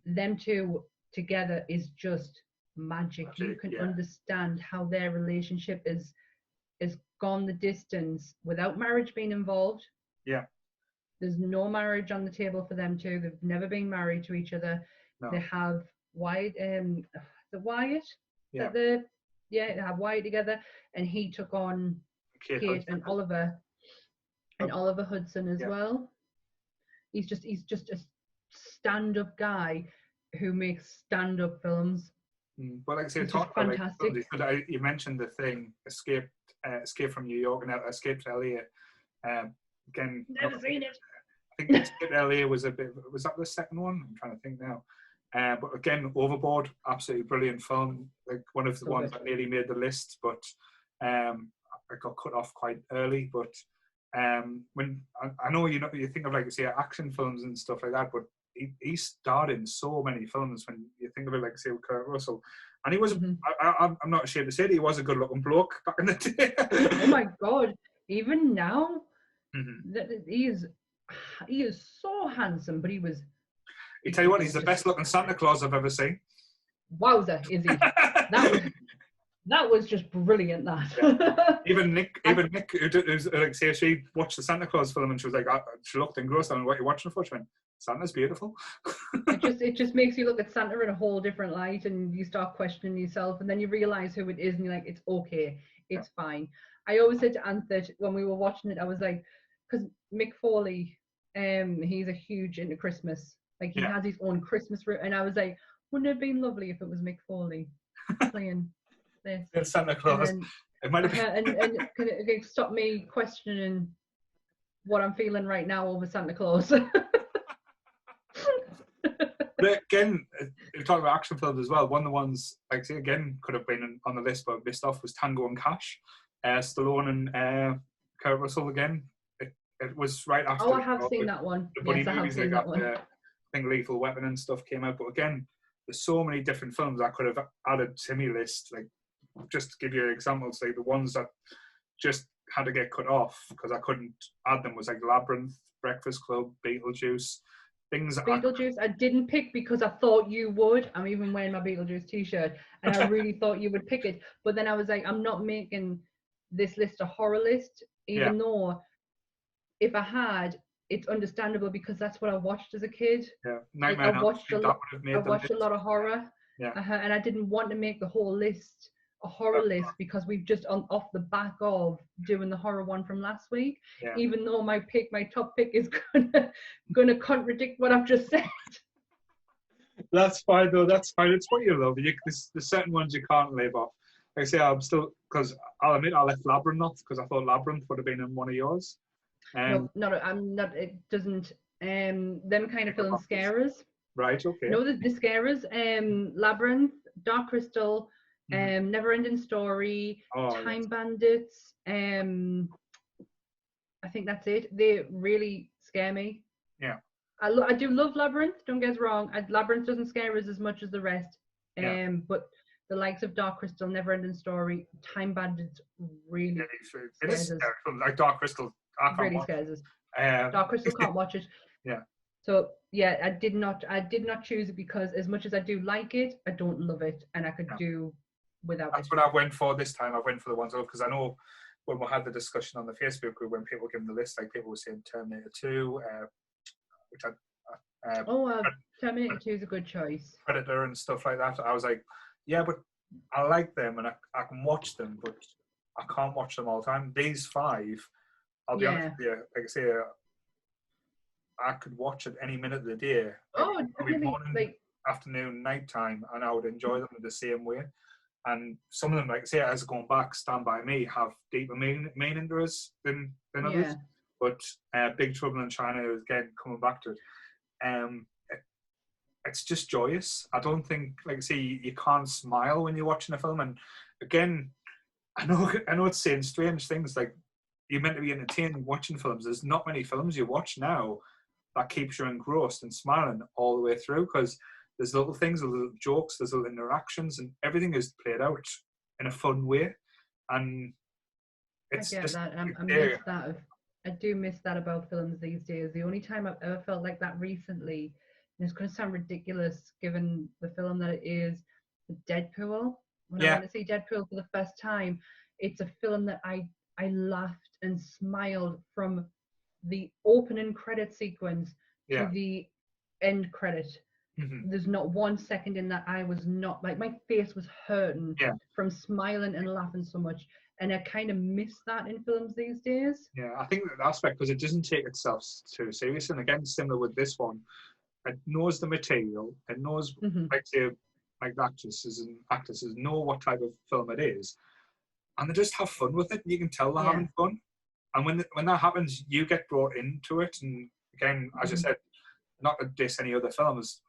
them two together is just magic. You can understand how their relationship is gone the distance without marriage being involved. Yeah. There's no marriage on the table for them two. They've never been married to each other. No. They have Wyatt, the Wyatt. Yeah. They have Wyatt together, and he took on Kate and Oliver, and Oliver Hudson as well. He's just a stand-up guy who makes stand-up films. Well, like I say, talk about fantastic. Like, you mentioned the thing, Escape from New York and Escape to LA. Again, never seen it. I think Escape to LA was that the second one? I'm trying to think now. But again, Overboard, absolutely brilliant film. Like one of the ones that nearly made the list, but I got cut off quite early. But when I know you think of like say action films and stuff like that, but he starred in so many films. When you think of it, like say with Kurt Russell, and he was I'm not ashamed to say that he was a good-looking bloke back in the day. Oh my God! Even now, that he is so handsome, but he was. I tell you what, he's the best-looking Santa Claus I've ever seen. Wowza, is he? That was just brilliant. That even Nick, who's like say she watched the Santa Claus film and she was like, she looked engrossed on what you're watching for. She went, Santa's beautiful. it just makes you look at Santa in a whole different light, and you start questioning yourself, and then you realize who it is, and you're like, it's okay, it's fine. I always said to Anthony when we were watching it, I was like, because Mick Foley, he's a huge into Christmas. Like he has his own Christmas route, and I was like, wouldn't it have been lovely if it was Mick Foley playing this? Santa Claus. It might have been. and can it stop me questioning what I'm feeling right now over Santa Claus? But again, we're talking about action films as well. One of the ones, like say, again, could have been on the list but missed off was Tango and Cash. Stallone and Kurt Russell again. It was right after. Oh, I have seen that one. Yes, I have seen that one. I think Lethal Weapon and stuff came out. But again, there's so many different films I could have added to my list. Like, just to give you examples, like the ones that just had to get cut off because I couldn't add them was like Labyrinth, Breakfast Club, Beetlejuice. Beetlejuice I didn't pick because I thought you would. I'm even wearing my Beetlejuice t-shirt and I really thought you would pick it. But then I was like, I'm not making this list a horror list, even though if I had, it's understandable because that's what I watched as a kid. Yeah, like, I watched a lot of horror. Yeah. And I didn't want to make the whole list a horror list because we've just off the back of doing the horror one from last week. Yeah. Even though my top pick is gonna contradict what I've just said. That's fine though. That's fine. It's what you love. There's certain ones you can't leave off. Like I say, I'm still because I'll admit I left Labyrinth off because I thought Labyrinth would have been in one of yours. No, I'm not. It doesn't. Them kind of films scare us. Right. Okay. No, the scare us. Labyrinth, Dark Crystal. Never Ending Story, Time Bandits. I think that's it. They really scare me. Yeah. I do love Labyrinth. Don't get us wrong. Labyrinth doesn't scare us as much as the rest. But the likes of Dark Crystal, Never Ending Story, Time Bandits really scares us. Like Dark Crystal, really scares us. Dark Crystal can't watch it. Yeah. So yeah, I did not choose it because as much as I do like it, I don't love it, and I could do without That's what I went for this time. I went for the ones because I know when we had the discussion on the Facebook group when people were giving the list, like people were saying Terminator 2, which Terminator 2 is a good choice. Predator and stuff like that. I was like, yeah, but I like them and I can watch them, but I can't watch them all the time. These 5, I'll be honest with you, like I say, I could watch it any minute of the day. Definitely. Morning, afternoon, night time, and I would enjoy them in the same way. And some of them, like say, as going back, Stand By Me, have deeper meaning to us than others. But Big Trouble in China, again, coming back to it, it's just joyous. I don't think, like I say, you can't smile when you're watching a film. And again, I know it's saying strange things, like you're meant to be entertained watching films. There's not many films you watch now that keeps you engrossed and smiling all the way through because there's little things, there's little jokes, there's little interactions, and everything is played out in a fun way. And it's I get just that. I do miss that about films these days. The only time I've ever felt like that recently and it's going to sound ridiculous given the film that it is, Deadpool. When I Yeah. went to see Deadpool for the first time, it's a film that I laughed and smiled from the opening credit sequence to Yeah. the end credit. Mhm. There's not 1 second in that I was not, like, my face was hurting Yeah. from smiling and laughing so much. And I kind of miss that in films these days. Yeah, I think that aspect, because it doesn't take itself too serious, and again, similar with this one, it knows the material, it knows, like say, like the actresses and actresses know what type of film it is, and they just have fun with it. You can tell they're having fun, and when that happens, you get brought into it. And again, as you said, not to diss any other films,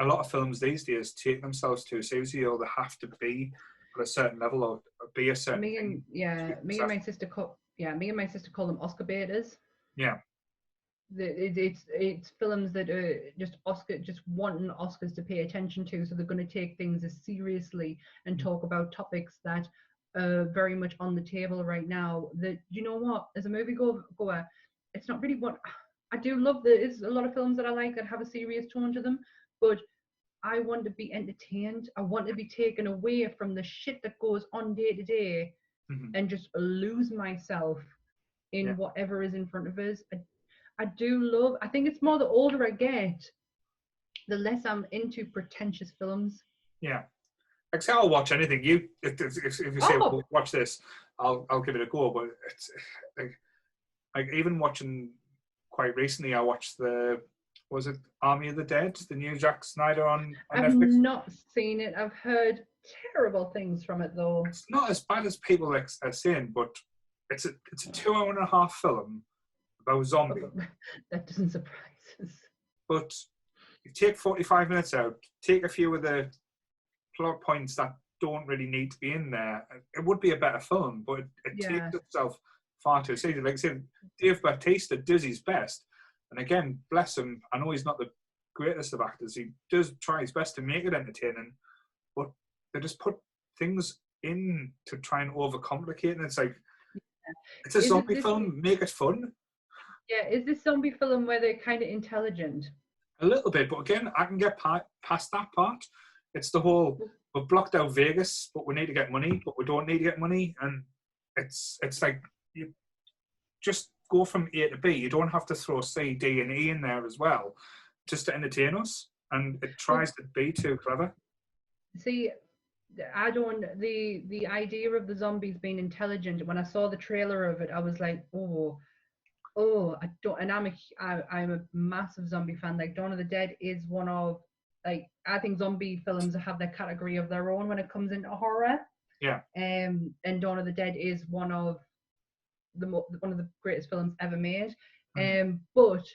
a lot of films these days take themselves too seriously, or they have to be at a certain level or be a certain thing. Me and my sister call them Oscar baiters. Yeah. It's films that are just wanting Oscars to pay attention to, so they're going to take things as seriously and talk about topics that are very much on the table right now. That, you know what, as a movie goer, it's not really what I do love. There is a lot of films that I like that have a serious tone to them, but I want to be entertained. I want to be taken away from the shit that goes on day to day and just lose myself in whatever is in front of us. I do love, I think it's more the older I get, the less I'm into pretentious films. Yeah. Like, say I'll watch anything. If you say watch this, I'll give it a go. But it's like even watching quite recently, I watched was it Army of the Dead, the new Zack Snyder on I've Netflix? not seen it. I've heard terrible things from it though. It's not as bad as people are saying, but it's a 2.5-hour film about zombies. That doesn't surprise us. But you take 45 minutes out, take a few of the plot points that don't really need to be in there, it would be a better film, but it takes itself far too seriously. Like I said, Dave Bautista does his best. And again, bless him, I know he's not the greatest of actors. He does try his best to make it entertaining, but they just put things in to try and overcomplicate. And it's like, it's a zombie film, make it fun. Yeah, is this zombie film where they're kind of intelligent? A little bit, but again, I can get past that part. It's the whole, we've blocked out Vegas, but we need to get money, but we don't need to get money. And it's like, you just go from A to B. You don't have to throw C, D, and E in there as well, just to entertain us. And it tries to be too clever. See, I don't, the idea of the zombies being intelligent, when I saw the trailer of it, I was like, I don't, and I'm a massive zombie fan. Like, Dawn of the Dead is one of, like, I think zombie films have their category of their own when it comes into horror. Yeah. And Dawn of the Dead is one of the greatest films ever made. But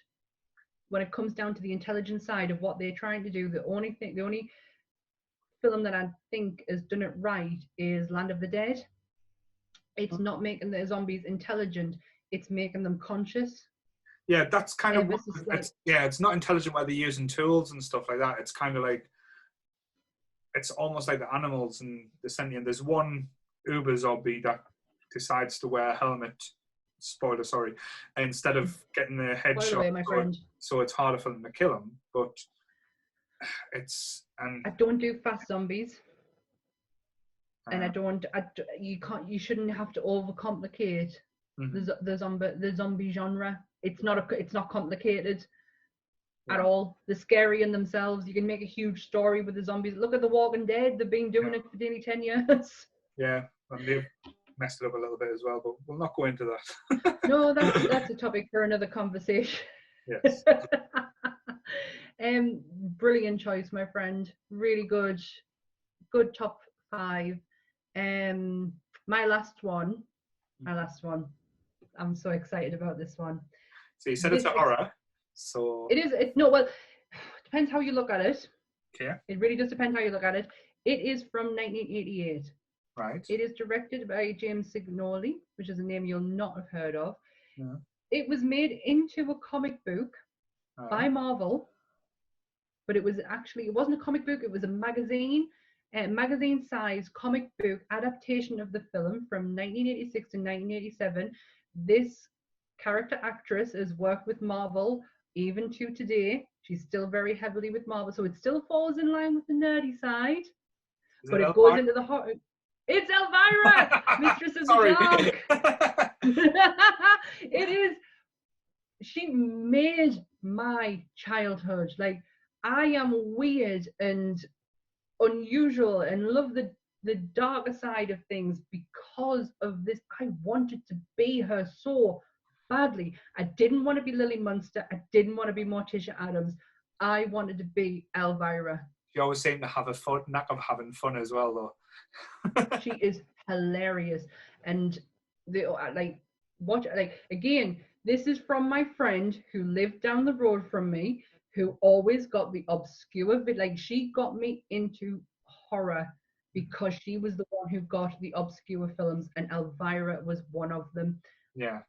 when it comes down to the intelligence side of what they're trying to do, the only film that I think has done it right is Land of the Dead. It's not making the zombies intelligent, it's making them conscious. Yeah, that's kind of it's not intelligent where they're using tools and stuff like that. It's kind of like, it's almost like the animals and the sentient. There's one uber zombie that decides to wear a helmet, spoiler, sorry, instead of getting their head shot, so it's harder for them to kill him. But I don't do fast zombies. And you shouldn't have to overcomplicate the zombie genre. It's not complicated at all. They're scary in themselves. You can make a huge story with the zombies. Look at The Walking Dead. They've been doing it for nearly 10 years. Yeah, and they've messed it up a little bit as well, but we'll not go into that. No, that's a topic for another conversation. Yes. Brilliant choice, my friend. Really good top 5. My last one. I'm so excited about this one. So you said it's a horror. So it is. It depends how you look at it. Okay. It really does depend how you look at it. It is from 1988. Right. It is directed by James Signoli, which is a name you'll not have heard of. Yeah. It was made into a comic book by Marvel, but it wasn't a comic book. It was a magazine-sized comic book adaptation of the film from 1986 to 1987. This character actress has worked with Marvel even to today. She's still very heavily with Marvel, so it still falls in line with the nerdy side, but it Elvira? goes into the horror. It's Elvira, Mistress of Sorry. the Dark. It is. She made my childhood. Like, I am weird and unusual and love the darker side of things because of this. I wanted to be her so badly. I didn't want to be Lily Munster. I didn't want to be Morticia Adams. I wanted to be Elvira. She always seemed to have a knack of having fun as well, though. She is hilarious. And again, this is from my friend who lived down the road from me, who always got the obscure bit. Like, she got me into horror because she was the one who got the obscure films, and Elvira was one of them. Yeah.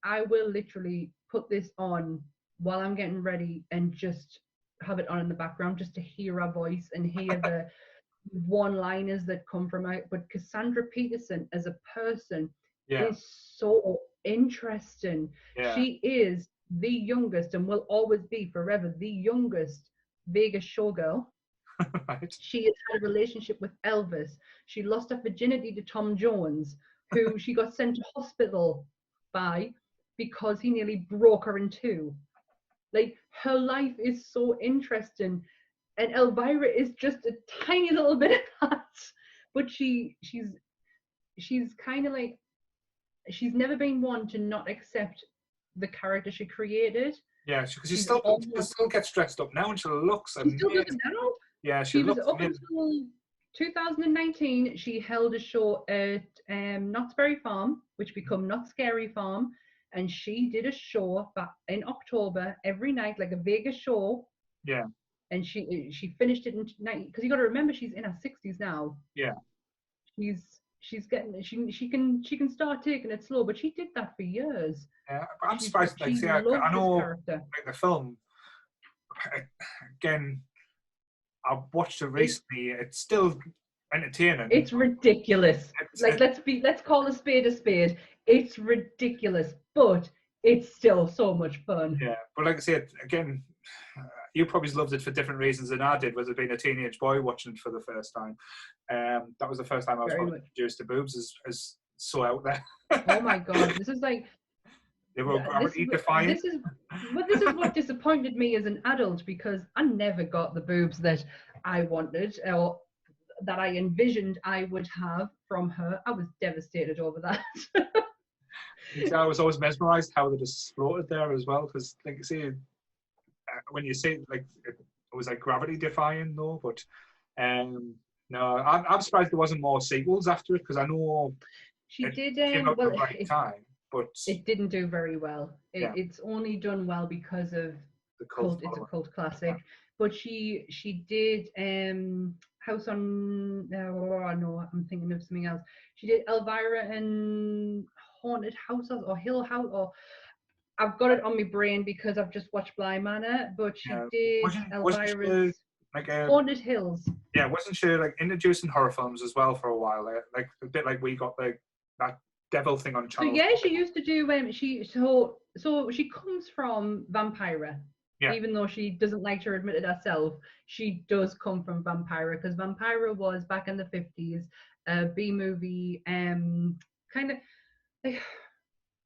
I will literally put this on while I'm getting ready and just have it on in the background just to hear her voice and hear the one-liners that come from her. But Cassandra Peterson as a person is so interesting. Yeah. She is the youngest and will always be forever the youngest Vegas showgirl. Right. She has had a relationship with Elvis. She lost her virginity to Tom Jones, who she got sent to hospital by because he nearly broke her in two. Like, her life is so interesting, and Elvira is just a tiny little bit of that. But she's kind of like, she's never been one to not accept the character she created. Yeah, because she still gets dressed up now, and she looks amazing. She still does it now. Yeah, she looks up until 2019. She held a show at Knott's Berry Farm, which became Knott's Scary Farm, and she did a show back in October every night, like a Vegas show. Yeah. And she finished it in 90, because you got to remember she's in her 60s now. Yeah. She's getting she can start taking it slow, but she did that for years. Yeah, but I'm surprised. Like, see, I know like the film. Again, I watched it recently. It's still entertaining. It's ridiculous. Let's call a spade a spade. It's ridiculous, but it's still so much fun. Yeah, but like I said, again, you probably loved it for different reasons than I did, whether being a teenage boy watching it for the first time. That was the first time I was introduced to boobs as so out there. Oh my god, this is like they were gravity defying. This is what disappointed me as an adult, because I never got the boobs that I wanted or that I envisioned I would have from her. I was devastated over that. I was always mesmerised how they just floated there as well, because like you see, when you say like it was like gravity defying though, but no, I'm surprised there wasn't more sequels after it, because I know she did came out at the right time, but it didn't do very well. It's only done well because of the cult. It's a cult classic. Yeah. But she did House on no, I'm thinking of something else. She did Elvira and Haunted Houses or Hill House, or I've got it on my brain because I've just watched Bly Manor, but she did Elvira's like Haunted Hills. Yeah, wasn't she like introducing horror films as well for a while? Like a bit like we got like that devil thing on Channel. So yeah, she used to do so she comes from Vampira. Yeah. Even though she doesn't like to admit it herself, she does come from Vampira, because Vampira was back in the 50s a B-movie, kind of like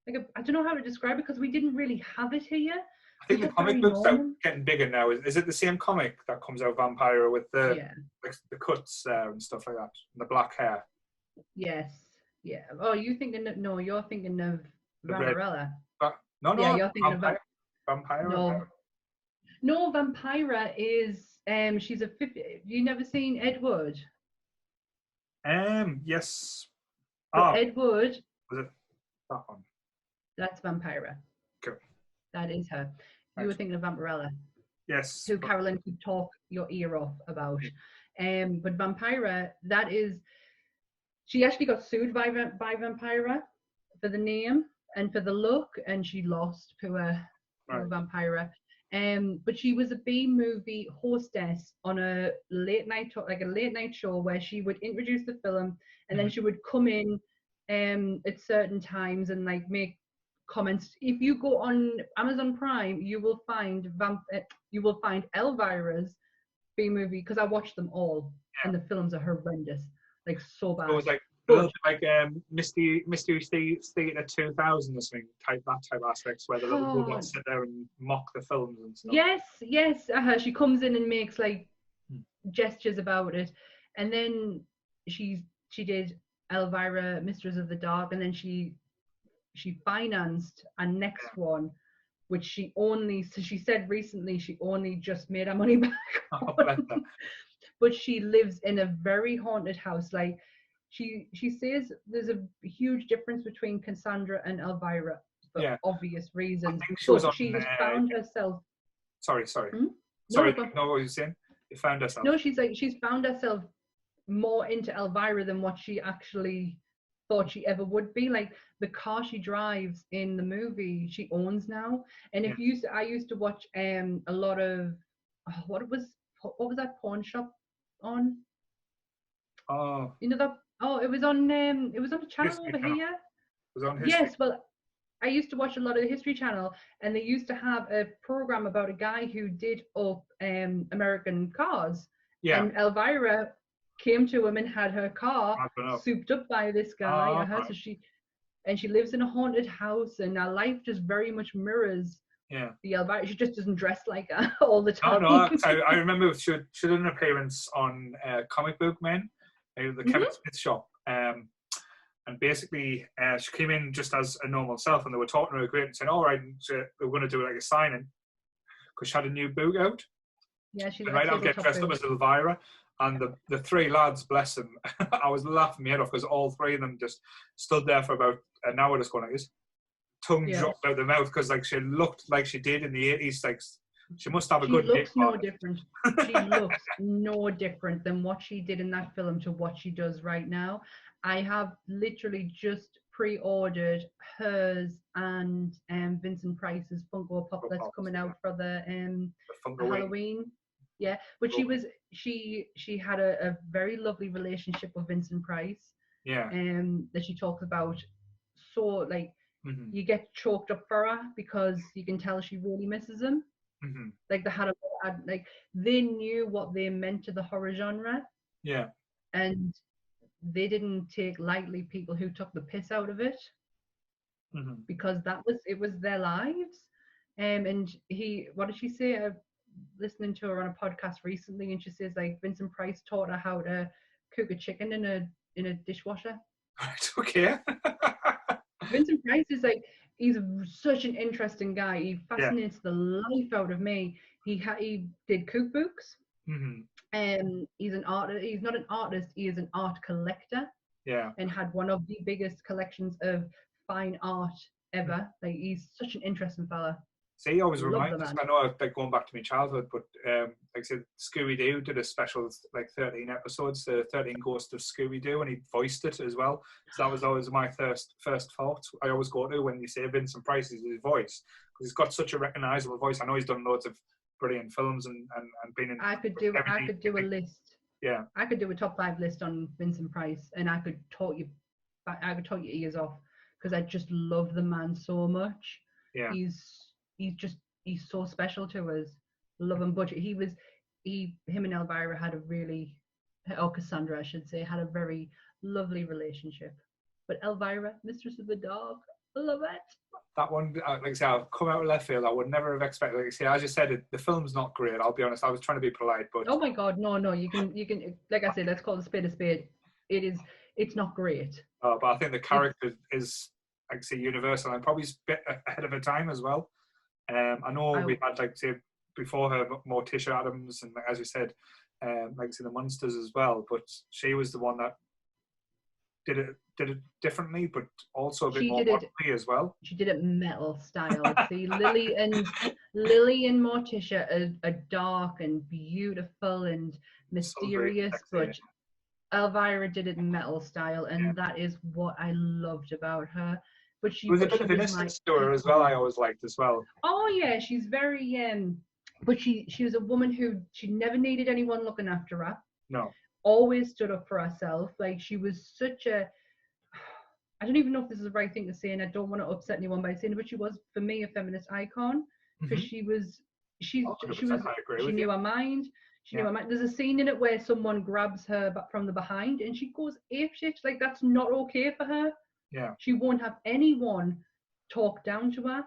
I don't know how to describe it, because we didn't really have it here. I think the comic books are getting bigger now. Is it the same comic that comes out, Vampira, with the cuts there and stuff like that, and the black hair? Yes. Yeah. Oh, you're thinking of Vampirella. No. Yeah, you're thinking of Vampira. No, Vampira is she's a 50. You never seen Ed Wood? Yes. Ed Wood. Was it that one? That's Vampira. Cool. That is her. You were thinking of Vampirella. Yes. Who Carolyn could talk your ear off about. But Vampira, that is, she actually got sued by Vampira for the name and for the look, and she lost to Vampira. But she was a B-movie hostess on a late night show where she would introduce the film, and then she would come in at certain times and like make comments. If you go on Amazon Prime, you will find Elvira's B movie, because I watched them all, and the films are horrendous, like so bad. It was like a little bit like Mystery Theater 2000 or something, that type aspects where the little robots sit there and mock the films and stuff. Yes. She comes in and makes like gestures about it, and then she did Elvira, Mistress of the Dark, and then she financed a next one, which she said recently she only just made her money back on. But she lives in a very haunted house. Like she says there's a huge difference between Cassandra and Elvira for obvious reasons. But she has found herself. Sorry. Hmm? Sorry, no, what were you saying? You found herself. No, she's found herself more into Elvira than what she actually thought she ever would be. Like the car she drives in the movie, she owns now. And I used to watch a lot of what was that pawn shop on? Oh, you know that? Oh, it was on a channel History over Channel. here. It was on History. Yes, well, I used to watch a lot of the History Channel, and they used to have a program about a guy who did up American cars. Yeah. And Elvira came to him and had her car souped up by this guy. So she lives in a haunted house, and her life just very much mirrors the Elvira. She just doesn't dress like her all the time. No, I remember she did an appearance on Comic Book Men, the Kevin Smith shop. And basically, she came in just as a normal self, and they were talking to her great and saying, all right, so we're going to do like a signing, because she had a new book out. Yeah, she's right. I'll get dressed up as Elvira. And the three lads, bless them, I was laughing my head off because all three of them just stood there for about an hour just going like this. Tongue dropped out the mouth because like she looked like she did in the 80s. Like she must have a good She looks no different. She looks no different than what she did in that film to what she does right now. I have literally just pre-ordered hers and Vincent Price's Funko Pop that's coming out for the Halloween. Yeah, but she had a very lovely relationship with Vincent Price. Yeah. That she talks about. So like you get choked up for her because you can tell she really misses him. Like they knew what they meant to the horror genre. Yeah. And they didn't take lightly people who took the piss out of it. Because it was their lives. And what did she say? Listening to her on a podcast recently, and she says like Vincent Price taught her how to cook a chicken in a dishwasher. Right, okay. Vincent Price is like, he's such an interesting guy. He fascinates the life out of me. He did cookbooks. He's an artist. He's not an artist. He is an art collector. Yeah. And had one of the biggest collections of fine art ever. Like he's such an interesting fella. See, he always reminds us. I know, like going back to my childhood, but like I said, Scooby-Doo did a special, like 13 episodes, the 13 Ghosts of Scooby-Doo, and he voiced it as well. So that was always my first thought. I always go to when you say Vincent Price is his voice, because he's got such a recognisable voice. I know he's done loads of brilliant films and been in. I could do a list. Yeah. I could do a top 5 list on Vincent Price, and I could talk your ears off, because I just love the man so much. Yeah. He's so special to us. Love him. But him and Elvira had Cassandra, I should say, had a very lovely relationship. But Elvira, Mistress of the Dog, I love it. That one, like I say, I've come out of left field. I would never have expected. Like I say, as you said, the film's not great. I'll be honest. I was trying to be polite, but oh my God, no. You can. Like I said, let's call a spade a spade. It's not great. But I think the character is, like I say, universal and probably a bit ahead of her time as well. I know we had, like say, before her, Morticia Adams, and as you said, like say, the Munsters as well. But she was the one that did it differently, but also a bit more modernly as well. She did it metal style. See, Lily and Morticia are dark and beautiful and mysterious, but Elvira did it metal style, and that is what I loved about her. But she was a bit of innocence to her as well. I always liked as well. Oh yeah, she's very but she was a woman who she never needed anyone looking after her. No. Always stood up for herself. Like she was such a I don't even know if this is the right thing to say, and I don't want to upset anyone by saying it, but she was, for me, a feminist icon because she was, she 100%, I agree she with knew you. her mind. She knew her mind. There's a scene in it where someone grabs her from the behind, and she goes apeshit. Like, that's not okay for her. Yeah. She won't have anyone talk down to her.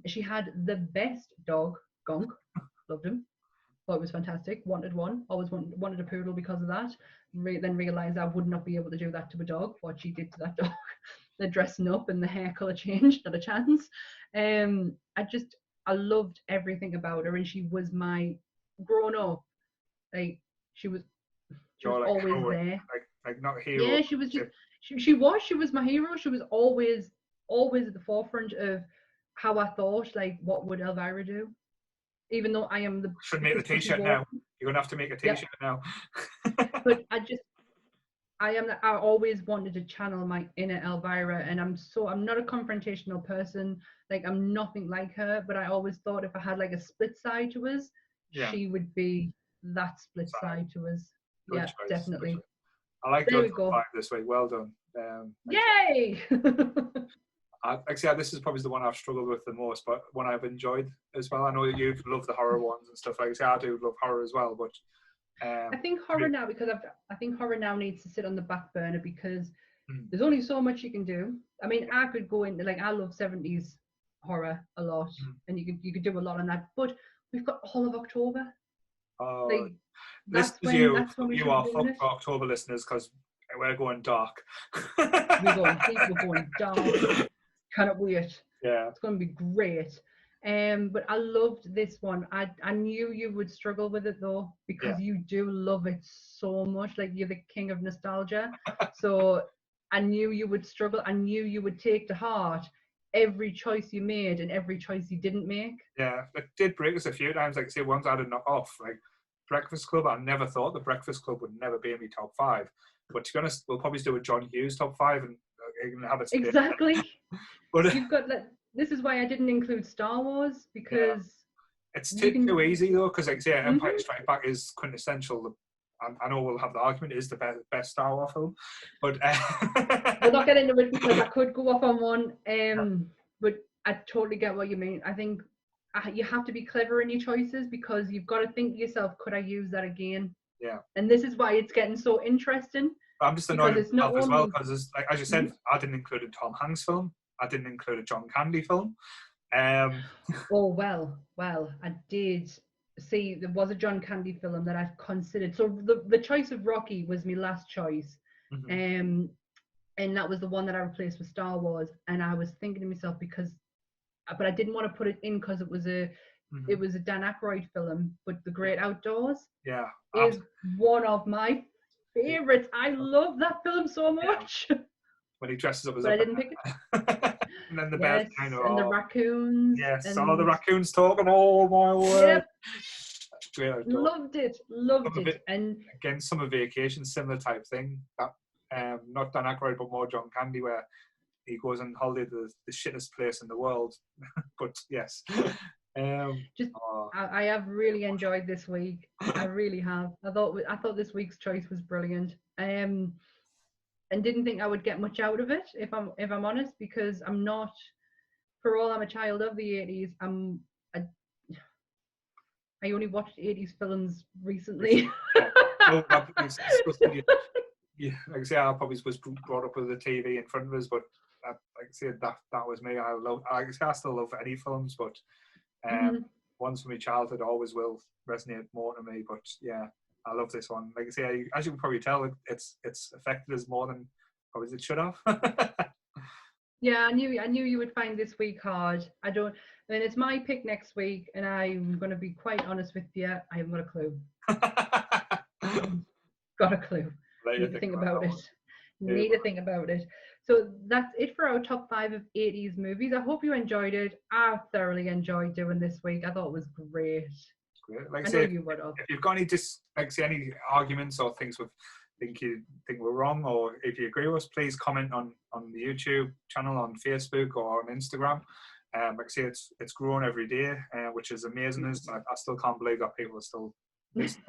She had the best dog, Gunk. Loved him. Thought it was fantastic. Wanted one. Always wanted a poodle because of that. Then realised I would not be able to do that to a dog. What she did to that dog. The dressing up and the hair colour changed, not a chance. I loved everything about her, and she was my grown up. Like, she was Like always Howard, there. like not hero. Yeah, she was just she was my hero. She was always at the forefront of how I thought. Like, what would Elvira do? Even though I am the should make the t-shirt now. You're gonna have to make a t-shirt now. But I always wanted to channel my inner Elvira, and I'm not a confrontational person. Like, I'm nothing like her, but I always thought if I had like a split side to us, she would be that split side to us. Good choice, definitely. I like your top 5 this week. Well done. Yay! Actually, this is probably the one I've struggled with the most, but one I've enjoyed as well. I know you've loved the horror ones and stuff like that. I do love horror as well, but I think horror now, because I think horror now needs to sit on the back burner because there's only so much you can do. I mean, I could go into, like, I love 70s horror a lot, and you could do a lot on that. But we've got all of October. Like, that's when you are fucked for October listeners, because we're going dark. We're going dark. Cannot wait. Yeah, it's going to be great. But I loved this one. I knew you would struggle with it though, because you do love it so much. Like, you're the king of nostalgia. So I knew you would struggle. I knew you would take to heart every choice you made and every choice you didn't make. Yeah, it did break us a few times. Like, say, ones I had to knock off. Like Breakfast Club, I never thought the Breakfast Club would never be in my top 5. But to be honest, we'll probably do a John Hughes top 5 and have it split. Exactly. But you've got that. This is why I didn't include Star Wars, because it's too easy though. Because, like, say, Empire Strikes Back is quintessential. I know we'll have the argument, is the best Star Wars film, but we'll not get into it because I could go off on one. But I totally get what you mean. I think you have to be clever in your choices, because you've got to think to yourself, could I use that again? Yeah. And this is why it's getting so interesting. But I'm just annoyed with myself as well, because, like, as you said, I didn't include a Tom Hanks film. I didn't include a John Candy film. Oh, well, I did see there was a John Candy film that I considered. So the choice of Rocky was my last choice. And that was the one that I replaced with Star Wars. And I was thinking to myself, but I didn't want to put it in because it was a Dan Aykroyd film, but The Great Outdoors is one of my favorites. I love that film so much. When he dresses up as I didn't pick it. And then the bears kind of, and the raccoons. Yes, and the raccoons talking. Oh my word! Yep. Loved it. And again, Summer Vacation, similar type thing. That not Dan Aykroyd, but more John Candy, where he goes on holiday to the shittest place in the world. But yes. I have really enjoyed this week. I really have. I thought this week's choice was brilliant. And didn't think I would get much out of it, if I'm honest, because I'm not. For all I'm a child of the 80s, I only watched 80s films recently. Like I say, I probably was brought up with the TV in front of us, but like I said, that was me. I still love any films, but ones from my childhood always will resonate more to me. But yeah, I love this one. Like I say, as you can probably tell, it's affected us more than probably it should have. Yeah, I knew you would find this week hard. It's my pick next week, and I'm going to be quite honest with you. I haven't got a clue. Got a clue. Need to think about it. Need to think about it. So that's it for our top 5 of 80s movies. I hope you enjoyed it. I thoroughly enjoyed doing this week. I thought it was great. Like I know you would have. If you've got any arguments or things you think we're wrong, or if you agree with us, please comment on the YouTube channel, on Facebook, or on Instagram. Like I say, it's growing every day, which is amazing. I still can't believe that people are still Just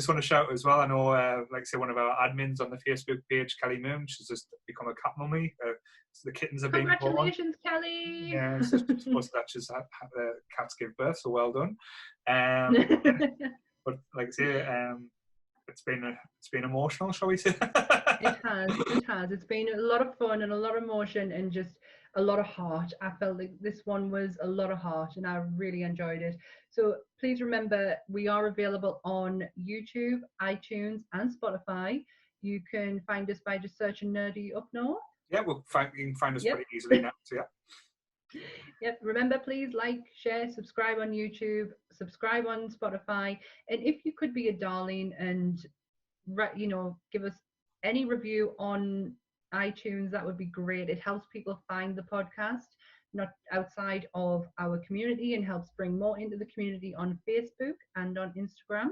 want to shout as well. I know, like I say, one of our admins on the Facebook page, Kelly Moon, she's just become a cat mummy. So the kittens are being born. Congratulations, Kelly! Yeah, so she's supposed that she's had cats give birth, so well done. But like I say, it's been emotional, shall we say? It has. It's been a lot of fun and a lot of emotion and just a lot of heart. I felt like this one was a lot of heart and I really enjoyed it. So please remember, we are available on YouTube, iTunes and Spotify. You can find us by just searching Nerdy Up North. Yeah, you can find us pretty easily now, so yeah. Yep. Remember, please like, share, subscribe on YouTube, subscribe on Spotify. And if you could be a darling and, give us any review on iTunes, that would be great. It helps people find the podcast, not outside of our community, and helps bring more into the community on Facebook and on Instagram.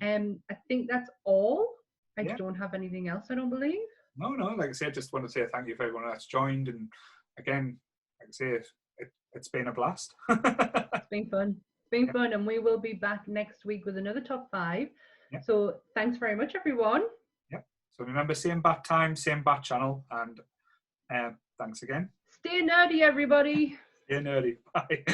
I think that's all. I don't have anything else, I don't believe. No, like I said, I just want to say thank you for everyone that's joined. And again, like I say, it's been a blast. It's been fun. It's been fun. And we will be back next week with another top 5. Yeah. So thanks very much, everyone. Yeah. So remember, same bat time, same bat channel. And thanks again. Stay nerdy, everybody. Stay nerdy. Bye.